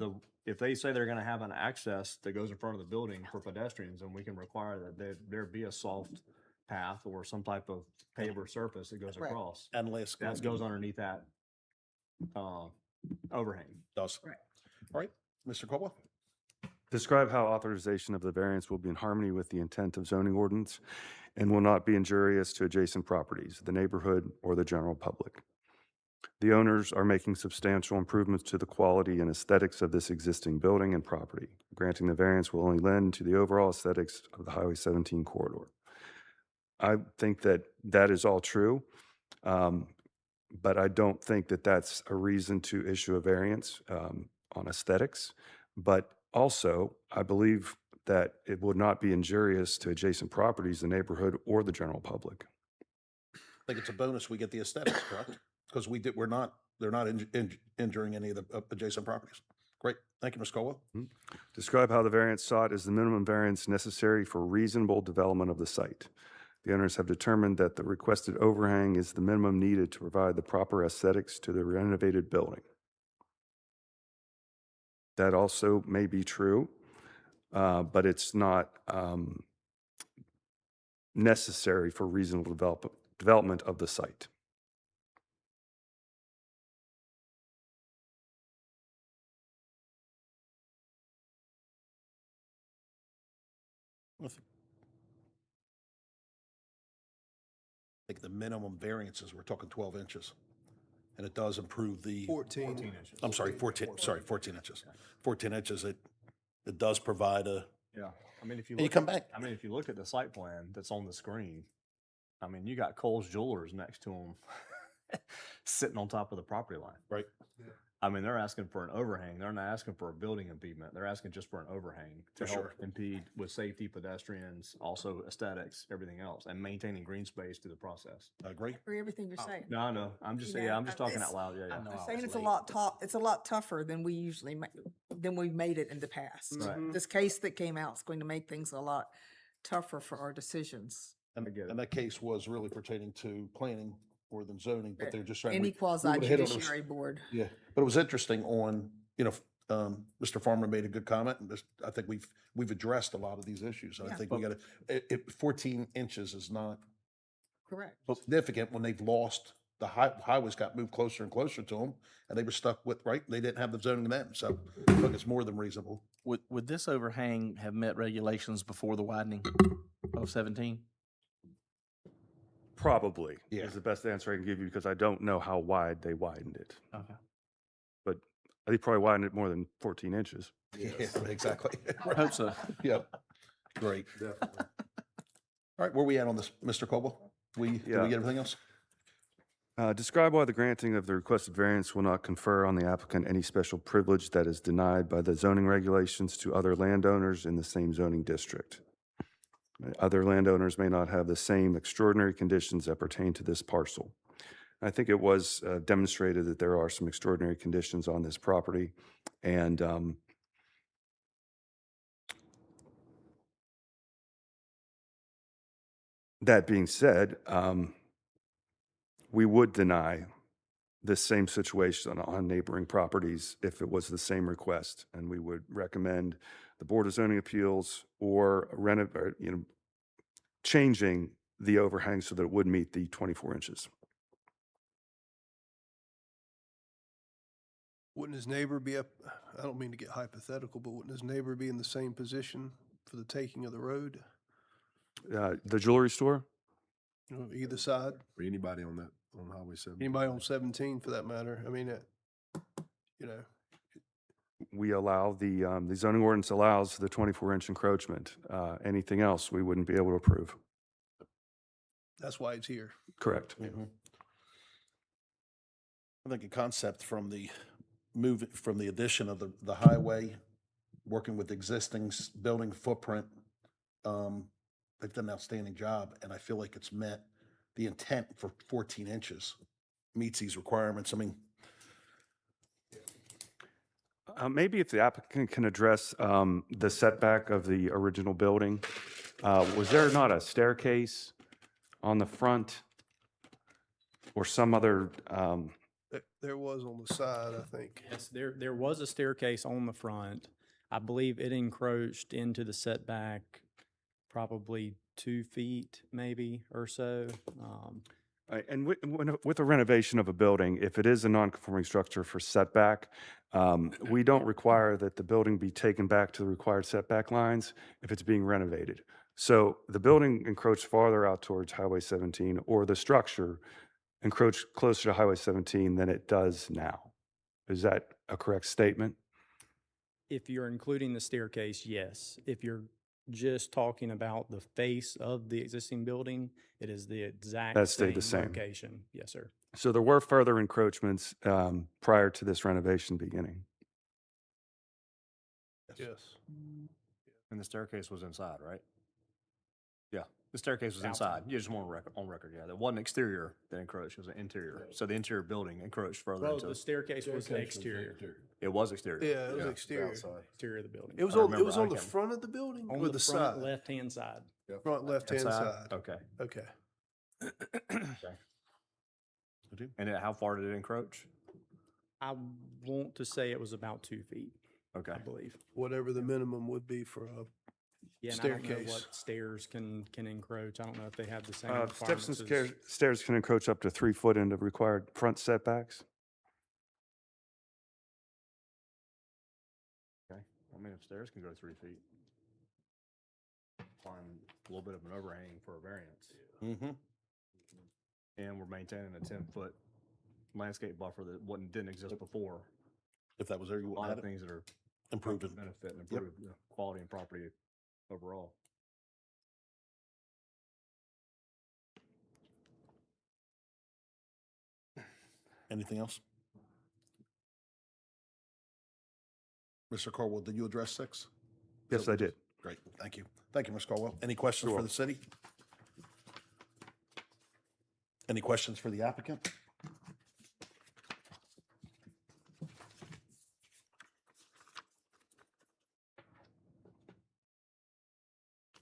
if they say they're going to have an access that goes in front of the building for pedestrians, and we can require that there be a soft path or some type of paver surface that goes Right. across. And last. That goes underneath that, overhang. Does. Right. All right, Mr. Caldwell? Describe how authorization of the variance will be in harmony with the intent of zoning ordinance and will not be injurious to adjacent properties, the neighborhood, or the general public. The owners are making substantial improvements to the quality and aesthetics of this existing building and property. Granting the variance will only lend to the overall aesthetics of the Highway 17 corridor. I think that is all true, but I don't think that that's a reason to issue a variance on aesthetics. But also, I believe that it would not be injurious to adjacent properties, the neighborhood, or the general public. I think it's a bonus we get the aesthetics, correct? Because they're not injuring any of the adjacent properties. Great. Thank you, Ms. Caldwell. Describe how the variance sought is the minimum variance necessary for reasonable development of the site. The owners have determined that the requested overhang is the minimum needed to provide the proper aesthetics to the renovated building. That also may be true, but it's not necessary for reasonable development of the site. I think the minimum variances, we're talking 12 inches. And it does improve the. 14. inches. I'm sorry, 14 inches. 14 inches, it does provide a, Yeah. I mean, if you and you look come at, back. I mean, if you look at the site plan that's on the screen, I mean, you got Kohl's Jewelers next to them sitting on top of the property line. Right. I mean, they're asking for an overhang. They're not asking for a building impediment. They're asking just for an overhang to For help sure. impede with safety, pedestrians, also aesthetics, everything else, and maintaining green space through the process. I agree. For everything you're saying. No, I know. I'm just, You yeah, know, I'm just talking it's- out loud. Yeah, yeah. know. I'm I saying was it's a late, lot but- it's a lot tougher than we usually than we've made it in the past. Right. This case that came out is going to make things a lot tougher for our decisions. And that case was really pertaining to planning more than zoning, but they're just trying to. Any quasi judiciary board. Yeah, but it was interesting on, Mr. Farmer made a good comment, and I think we've addressed a lot of these issues. I Yeah. think we gotta, 14 inches is not Correct. significant when they've lost, the highways got moved closer and closer to them, and they were stuck with, right, they didn't have the zoning then, so I think it's more than reasonable. Would this overhang have met regulations before the widening of 17? Probably Yeah. is the best answer I can give you because I don't know how wide they widened it. Okay. But they probably widened it more than 14 inches. Yeah, exactly. I hope so. Yep, great. Definitely. All right, where we at on this, Mr. Coble? Did we Yeah. get everything else? Describe why the granting of the requested variance will not confer on the applicant any special privilege that is denied by the zoning regulations to other landowners in the same zoning district. Other landowners may not have the same extraordinary conditions that pertain to this parcel. I think it was demonstrated that there are some extraordinary conditions on this property, and that being said, we would deny this same situation on neighboring properties if it was the same request, and we would recommend the Board of Zoning Appeals or changing the overhang so that it would meet the 24 inches. Wouldn't his neighbor be up, I don't mean to get hypothetical, but wouldn't his neighbor be in the same position for the taking of the road? The jewelry store? Either side? For anybody on Highway 7. Anybody on 17 for that matter? I mean, We allow the zoning ordinance allows the 24-inch encroachment. Anything else, we wouldn't be able to approve. that's why it's here. Correct. I think a concept from the addition of the highway, working with existing building footprint, they've done an outstanding job, and I feel like it's met the intent for 14 inches, meets these requirements. I mean, Maybe if the applicant can address the setback of the original building. Was there not a staircase on the front or some other? There was on the side, I think. Yes, there was a staircase on the front. I believe it encroached into the setback probably 2 feet maybe or so. And with a renovation of a building, if it is a non-conforming structure for setback, we don't require that the building be taken back to the required setback lines if it's being renovated. So the building encroached farther out towards Highway 17, or the structure encroached closer to Highway 17 than it does now. Is that a correct statement? If you're including the staircase, yes. If you're just talking about the face of the existing building, it is the exact That stayed the same. location. Yes, sir. So there were further encroachments prior to this renovation beginning. Yes. And the staircase was inside, right? Yeah, the staircase was inside. You just want on record, yeah. There wasn't exterior that encroached, it was an interior. So the interior building encroached further Well, into the it. staircase was exterior, It was exterior. Yeah, it was exterior. exterior of the building. It was I on, it remember was on I the came- front of the building On or the the front side? left-hand side. Front left-hand side. Okay. Okay. And then how far did it encroach? I want to say it was about 2 feet, Okay. I believe. Whatever the minimum would be for a Yeah, and I don't know Staircase. what stairs can encroach. I don't know if they have the same Steps and requirements as. stairs can encroach up to 3 foot into required front setbacks. Okay. I mean, if stairs can go 3 feet. Find a little bit of an overhang for a variance. mm-hmm. And we're maintaining a 10-foot landscape buffer that didn't exist before. If that was there, you A wouldn't lot have of it. things that are Improved it. benefit and improve the quality and property overall. Anything else? Mr. Caldwell, did you address 6? Yes, I did. Great, thank you. Thank you, Mr. Caldwell. Any questions You're for the city? Any questions for the applicant?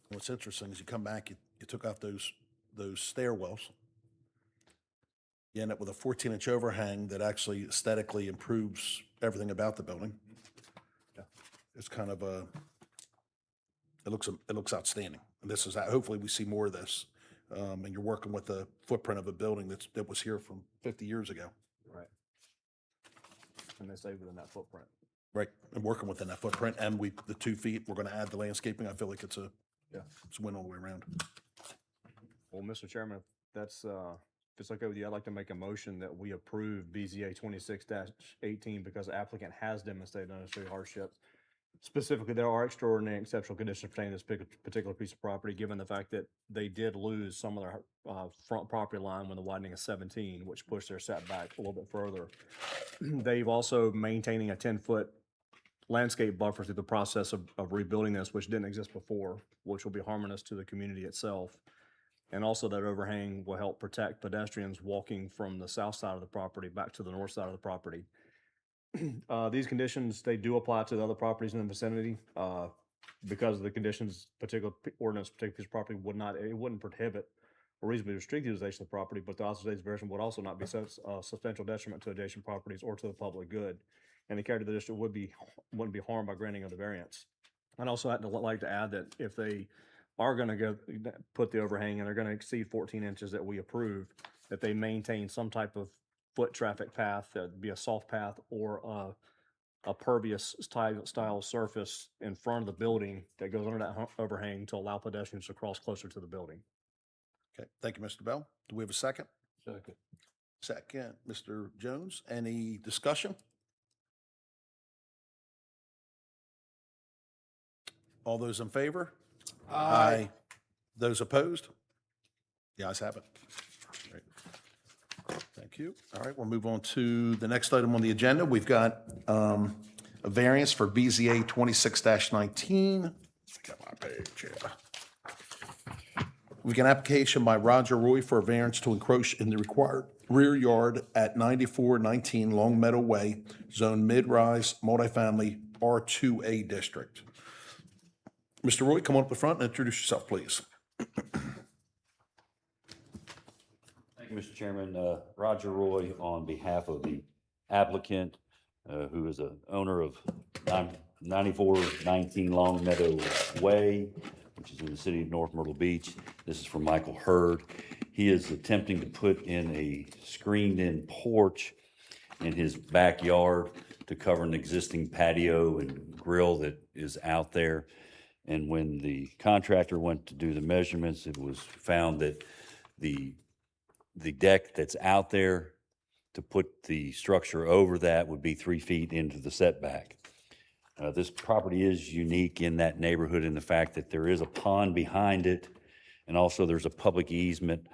What's interesting is you come back, you took out those those stairwells. You end up with a 14-inch overhang that actually aesthetically improves everything about the building. It's kind of it looks outstanding. And this is, hopefully we see more of this. And you're working with the footprint of a building that was here from 50 years ago. Right. And they stay within that footprint. Right, and working within that footprint, and the 2 feet, we're gonna add the landscaping. I feel like it's a win all the way around. Well, Mr. Chairman, if that's, if it's okay with you, I'd like to make a motion that we approve BZA 26-18 because the applicant has demonstrated unnecessary hardship. Specifically, there are extraordinary and exceptional conditions pertaining to this particular piece of property, given the fact that they did lose some of their front property line when the widening is 17, which pushed their setback a little bit further. They've also maintaining a 10-foot landscape buffer through the process of rebuilding this, which didn't exist before, which will be harmonious to the community itself. And also that overhang will help protect pedestrians walking from the south side of the property back to the north side of the property. These conditions, they do apply to the other properties in the vicinity. Because of the conditions, particular ordinance, particular piece of property it wouldn't prohibit or reasonably restrict utilization of the property, but the authorization version would also not be substantial detriment to adjacent properties or to the public good. And the character of the district wouldn't be harmed by granting of the variance. I'd also like to add that if they are going to put the overhang and they're going to exceed 14 inches that we approve, that they maintain some type of foot traffic path, that'd be a soft path or a pervious style surface in front of the building that goes under that overhang to allow pedestrians to cross closer to the building. Okay, thank you, Mr. Bell. Do we have a second? Second. Second, Mr. Jones. Any discussion? All those in favor? Aye. Those opposed? The ayes have it. Great. Thank you. All right, we'll move on to the next item on the agenda. We've got a variance for BZA 26-19. I got my page here. We've got an application by Roger Roy for a variance to encroach in the required rear yard at 9419 Long Meadow Way, Zone Mid-Rise Multifamily R2A District. Mr. Roy, come on up the front and introduce yourself, please. Thank you, Mr. Chairman. Roger Roy on behalf of the applicant, who is a owner of 9419 Long Meadow Way, which is in the city of North Myrtle Beach. This is from Michael Hurd. He is attempting to put in a screened-in porch in his backyard to cover an existing patio and grill that is out there. And when the contractor went to do the measurements, it was found that the deck that's out there to put the structure over that would be 3 feet into the setback. This property is unique in that neighborhood in the fact that there is a pond behind it, and also there's a public easement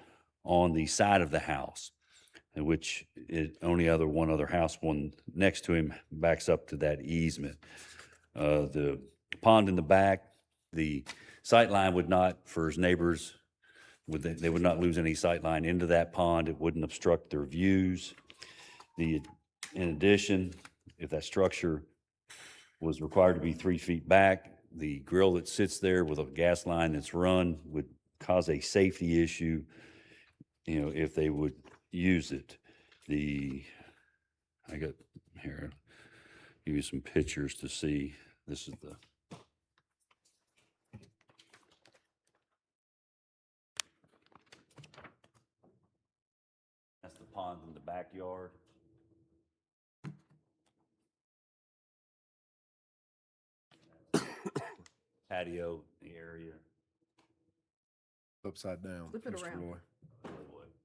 on the side of the house, in which one other house, one next to him, backs up to that easement. The pond in the back, the sight line would not, for his neighbors, they would not lose any sight line into that pond. It wouldn't obstruct their views. In addition, if that structure was required to be 3 feet back, the grill that sits there with a gas line that's run would cause a safety issue, if they would use it. I got here, give you some pictures to see. This is that's the pond in the backyard. Patio area. Upside down, Flip it Mr. around. Roy.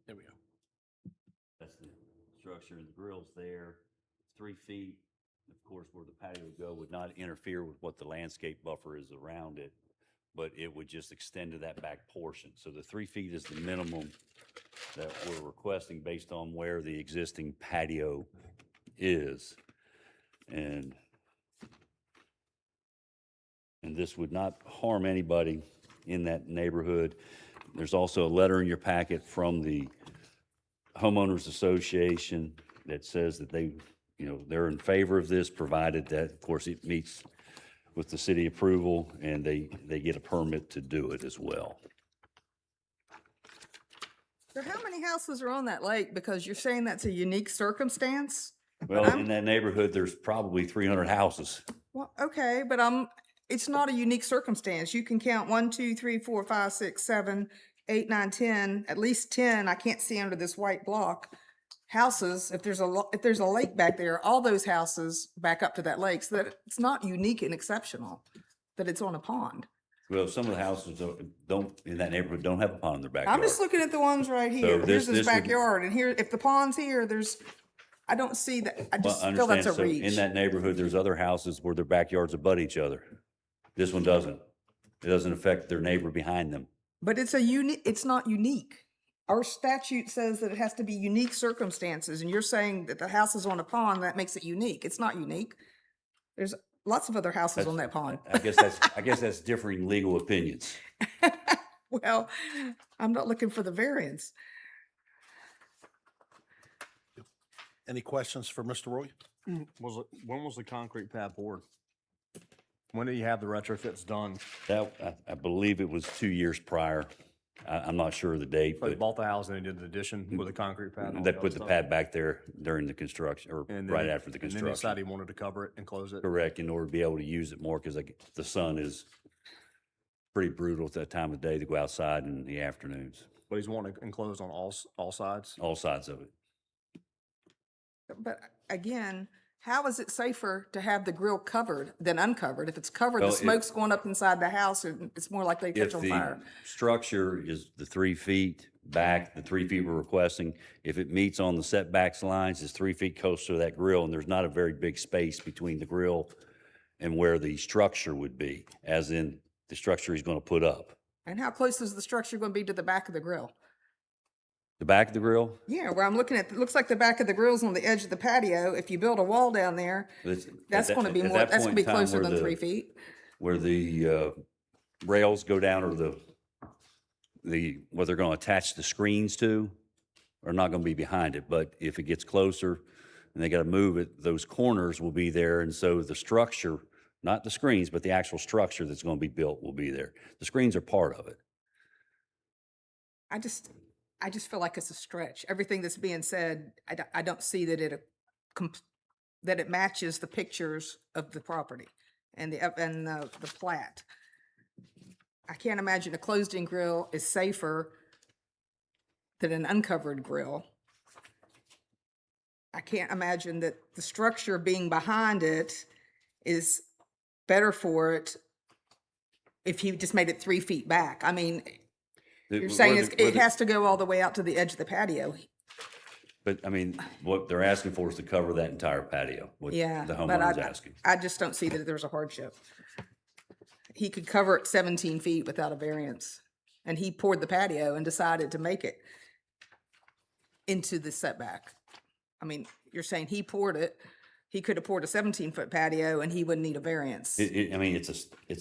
There we go. That's the structure, the grill's there, 3 feet. Of course, where the patio would go would not interfere with what the landscape buffer is around it, but it would just extend to that back portion. So the 3 feet is the minimum that we're requesting based on where the existing patio is. And this would not harm anybody in that neighborhood. There's also a letter in your packet from the homeowners association that says that they're in favor of this, provided that, of course, it meets with the city approval and they get a permit to do it as well. houses are on that lake? Because you're saying that's a unique circumstance? Well, I'm- in that neighborhood, there's probably 300 houses. Well, okay, but it's not a unique circumstance. You can count 1, 2, 3, 4, 5, 6, 7, 8, 9, 10, at least 10, I can't see under this white block, houses. If there's a lake back there, all those houses back up to that lake, so that it's not unique and exceptional that it's on a pond. Well, some of the houses don't in that neighborhood don't have a pond in their backyard. I'm just looking at the ones right here. this- Here's his this would- backyard, and here, if the pond's here, I don't see that, I Well, just I feel that's a understand. So in reach. that neighborhood, there's other houses where their backyards abut each other. This one doesn't. It doesn't affect their neighbor behind them. But it's not unique. Our statute says that it has to be unique circumstances, and you're saying that the house is on a pond, that makes it unique. It's not unique. There's lots of other houses on that pond. I guess that's differing legal opinions. Well, I'm not looking for the variance. Any questions for Mr. Roy? When was the concrete pad poured? When did you have the retrofits done? I believe it was 2 years prior. I'm not sure of the date, So they but bought the house and they did the addition with a concrete pad? and all they that put the stuff? pad back there during the construction, or And right then- after the And then they construction. decided he wanted to cover it and close it? Correct, in order to be able to use it more, because the sun is pretty brutal at that time of day to go outside in the afternoons, But he's wanting to enclose on all sides? all sides of it. But again, how is it safer to have the grill covered than uncovered? If it's covered, Well, the smoke's going up inside the house, and it's more likely to If catch on the fire. structure is the 3 feet back, the 3 feet we're requesting, if it meets on the setbacks lines, it's 3 feet closer to that grill, and there's not a very big space between the grill and where the structure would be, as in the structure he's gonna put up. And how close is the structure going to be to the back of the grill? The back of the grill, Yeah, where I'm looking at, it looks like the back of the grill's on the edge of the patio. If you build a wall down there, that's. that's at going to be at more, that that's point going to in be time closer where than the- 3 feet. Where the rails go down, or where they're gonna attach the screens to, are not gonna be behind it, but if it gets closer and they gotta move it, those corners will be there, and so the structure, not the screens, but the actual structure that's gonna be built will be there. The screens are part of it. I just feel like it's a stretch. Everything that's being said, I don't see that that it matches the pictures of the property and the plat. I can't imagine a closed-in grill is safer than an uncovered grill. I can't imagine that the structure being behind it is better for it if you just made it 3 feet back. I mean, you're saying it has to go all the way out to the edge of the patio. But, I mean, what they're asking for is to cover that entire patio, what Yeah, the but homeowner's asking. I just don't see that there's a hardship. He could cover it 17 feet without a variance, and he poured the patio and decided to make it into the setback. I mean, you're saying he poured it, he could have poured a 17-foot patio and he wouldn't need a variance. I mean, it's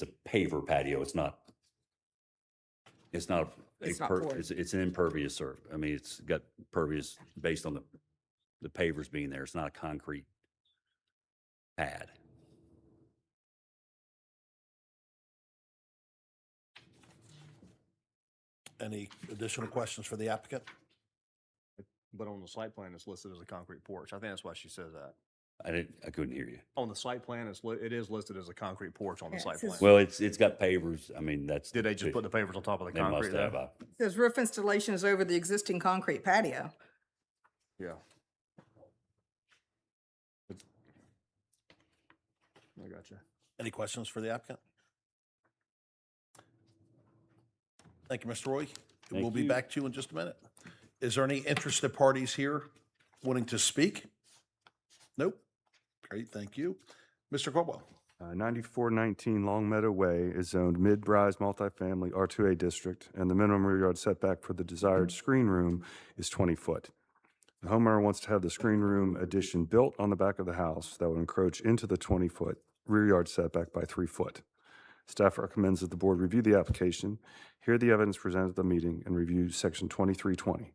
a paver patio, it's not It's not poured. it's an impervious surface. I mean, it's got pervious based on the pavers being there. It's not a concrete pad. Any additional questions for the applicant? But on the site plan, it's listed as a concrete porch. I think that's why she says that. I couldn't hear you. On the site plan, it is listed as a concrete porch on the Yeah, it site says- plan. Well, it's got pavers. I mean, that's. Did they just put the pavers on top of the They concrete must have. there? It says roof installation is over the existing concrete patio. Yeah. I got you. Any questions for the applicant? Thank you, Mr. Roy. Thank We'll be you. back to you in just a minute. Is there any interested parties here wanting to speak? Nope. Great, thank you. Mr. Caldwell. 9419 Long Meadow Way is zoned mid-rise multifamily R2A district, and the minimum rear yard setback for the desired screen room is 20 foot. The homeowner wants to have the screen room addition built on the back of the house that would encroach into the 20-foot rear yard setback by 3 foot. Staff recommends that the board review the application, hear the evidence presented at the meeting, and review section 2320.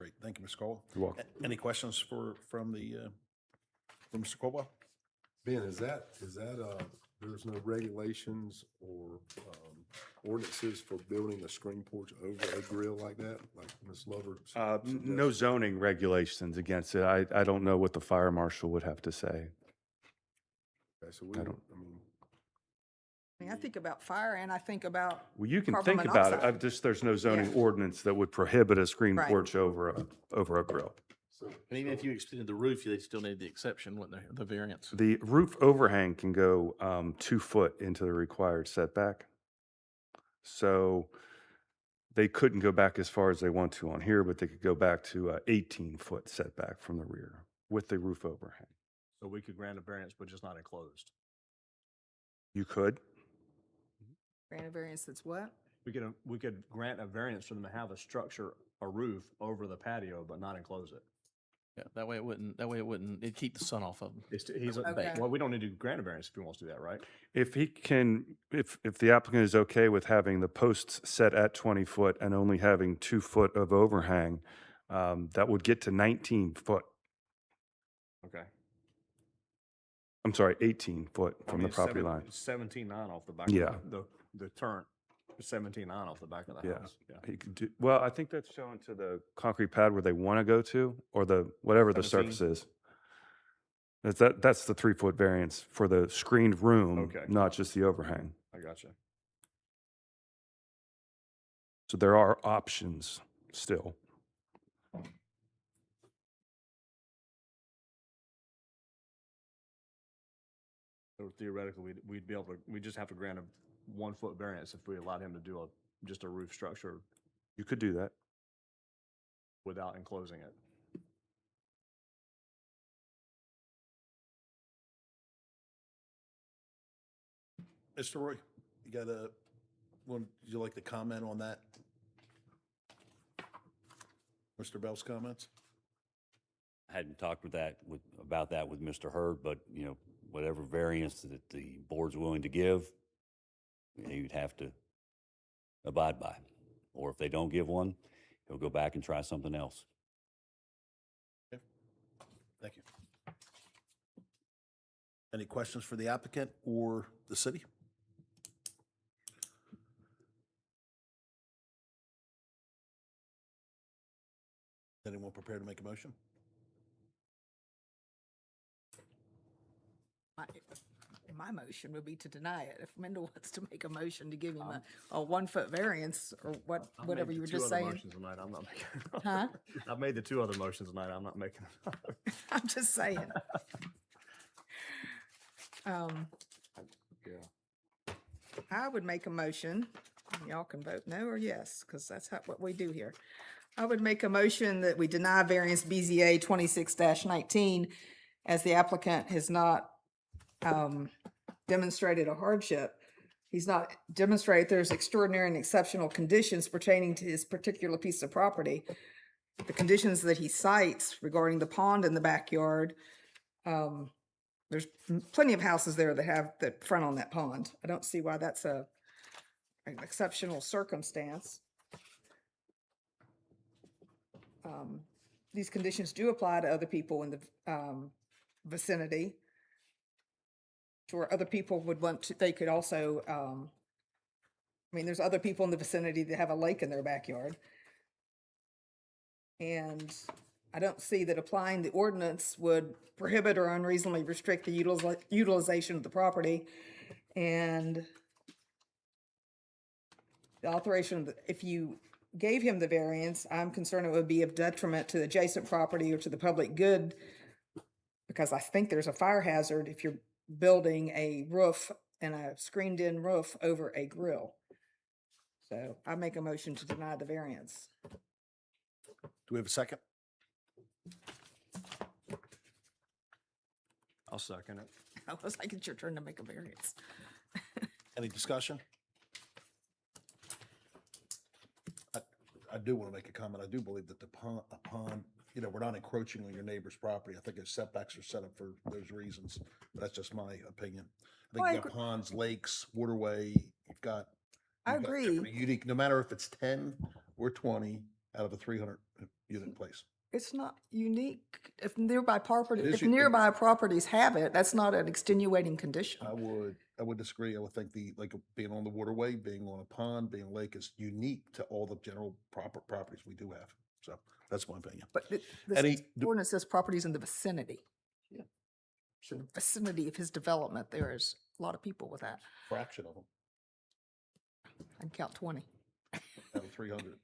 Great, thank you, Mr. Caldwell. You're welcome. Any questions from Mr. Caldwell? Ben, is that There's no regulations or ordinances for building a screen porch over a grill like that, like Ms. Lover No suggested? zoning regulations against it. I don't know what the fire marshal would have to say. Okay, so I don't- I mean, I think about fire and I think about Well, you can carbon think about it. monoxide. There's no zoning Yeah. ordinance that would prohibit a screen Right. porch over a grill. And even if you extended the roof, they'd still need the exception, wouldn't they, the variance? The roof overhang can go 2 foot into the required setback. So they couldn't go back as far as they want to on here, but they could go back to 18-foot setback from the rear with the roof overhang. So we could grant a variance, but just not enclosed. You could. Grant a variance that's what? We could grant a variance for them to have a structure, a roof over the patio, but not enclose it. Yeah, that way it wouldn't, it'd keep the sun off of them. He's, Okay. well, we don't need to grant a variance if he wants to do that, right? If he can, if the applicant is okay with having the posts set at 20 foot and only having 2 foot of overhang, that would get to 19 foot. Okay. I'm sorry, 18 foot I from mean, the property line. 17.9 off the back. Yeah. Of the turn, 17.9 off the back of the Yeah. house. Yeah. He could do, well, I think that's shown to the concrete pad where they want to go to, or the, whatever the 17. surface is. That's the 3-foot variance for the screened room, Okay. not just the overhang. I gotcha. So there are options still. So theoretically, we'd be able to, we just have to grant a 1-foot variance if we allowed him to do just a roof structure You could do that. without enclosing it. Mr. Roy, you got would you like to comment on that? Mr. Bell's comments? I hadn't talked about that with Mr. Hurd, but, whatever variance that the board's willing to give, you'd have to abide by. Or if they don't give one, he'll go back and try something else. Thank you. Any questions for the applicant or the city? Anyone prepared to make a motion? My motion would be to deny it. If Mendel wants to make a motion to give him a 1-foot variance or I've whatever made you the were just two other saying. motions tonight. I'm not making. Huh? I've made the 2 other motions tonight. I'm not making. I'm just saying. Yeah. I would make a motion, and y'all can vote no or yes, because that's what we do here. I would make a motion that we deny variance BZA 26-19 as the applicant has not demonstrated a hardship. He's not demonstrated there's extraordinary and exceptional conditions pertaining to his particular piece of property. The conditions that he cites regarding the pond in the backyard, there's plenty of houses there that have that front on that pond. I don't see why that's an exceptional circumstance. These conditions do apply to other people in the vicinity, to where other people would want to, they could also, I mean, there's other people in the vicinity that have a lake in their backyard. And I don't see that applying the ordinance would prohibit or unreasonably restrict the utilization of the property. And the alteration, if you gave him the variance, I'm concerned it would be of detriment to the adjacent property or to the public good, because I think there's a fire hazard if you're building a roof and a screened-in roof over a grill. So I make a motion to deny the variance. Do we have a second? I'll second it. I was like, it's your turn to make a variance. Any discussion? I do want to make a comment. I do believe that a pond, we're not encroaching on your neighbor's property. I think its setbacks are set up for those reasons. That's just my opinion. I think Well, I you've got agree. ponds, lakes, waterway, I you've got agree. different unique, no matter if it's 10 or 20 out of a 300 unit place. It's not unique. If nearby It is if u- nearby properties have it, that's not an extenuating condition. I would I would disagree. I would think like being on the waterway, being on a pond, being a lake is unique to all the general properties we do have. So that's my opinion. But Any- this ordinance says properties in the vicinity. So the vicinity of his development, there is a lot of people with that. Fraction of them, I can count 20. out of 300.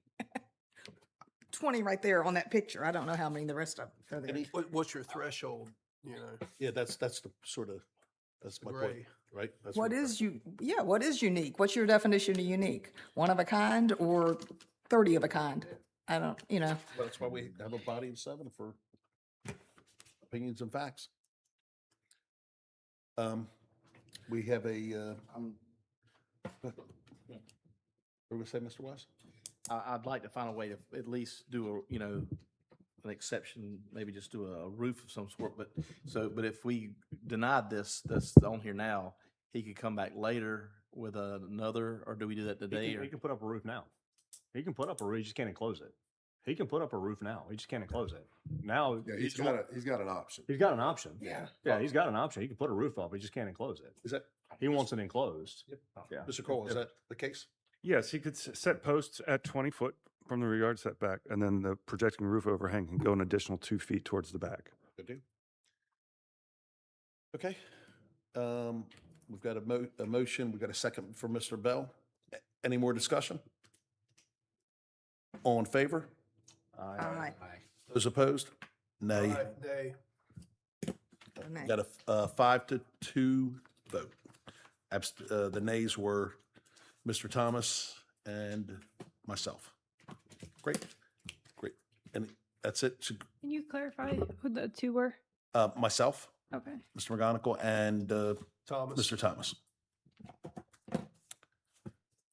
20 right there on that picture. I don't know how many the rest of them are there. What's your threshold, you know? Yeah, that's the sort of, that's my point, Gray. right? That's What is what is unique? What's your definition of unique? One of a kind or 30 of a kind? I don't, Well, that's why we have a body of 7 for opinions and facts. We have a, what do we say, Mr. Wise? I'd like to find a way to at least do a, an exception, maybe just do a roof of some sort, but if we denied this, that's on here now, he could come back later with another, or do we do that today? He can put up a roof now. He can put up a roof, he just can't enclose it. He can put up a roof now, he just can't enclose it. Now. Yeah, he's got an option. He's got an option. Yeah. Yeah, he's got an option. He can put a roof up, he just can't enclose it. Is that, He wants it enclosed. Yeah. Mr. Cole, is that the case? Yes, he could set posts at 20 foot from the rear yard setback, and then the projecting roof overhang can go an additional 2 feet towards the back. Good deal. Okay. We've got a motion, we've got a second for Mr. Bell. Any more discussion? All in favor? Aye. Those opposed? Nay. Nay. Nay. Got a 5-2 vote. The nays were Mr. Thomas and myself. Great, great. And that's it. Can you clarify who the two were? Myself, Okay. Mr. McGonigal, and Thomas. Mr. Thomas.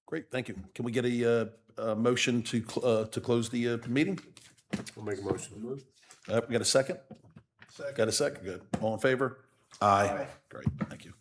Great, thank you. Can we get a motion to close the meeting? We'll make a motion to move. We got a second? Got a second, good. All in favor? Aye. Great, thank you.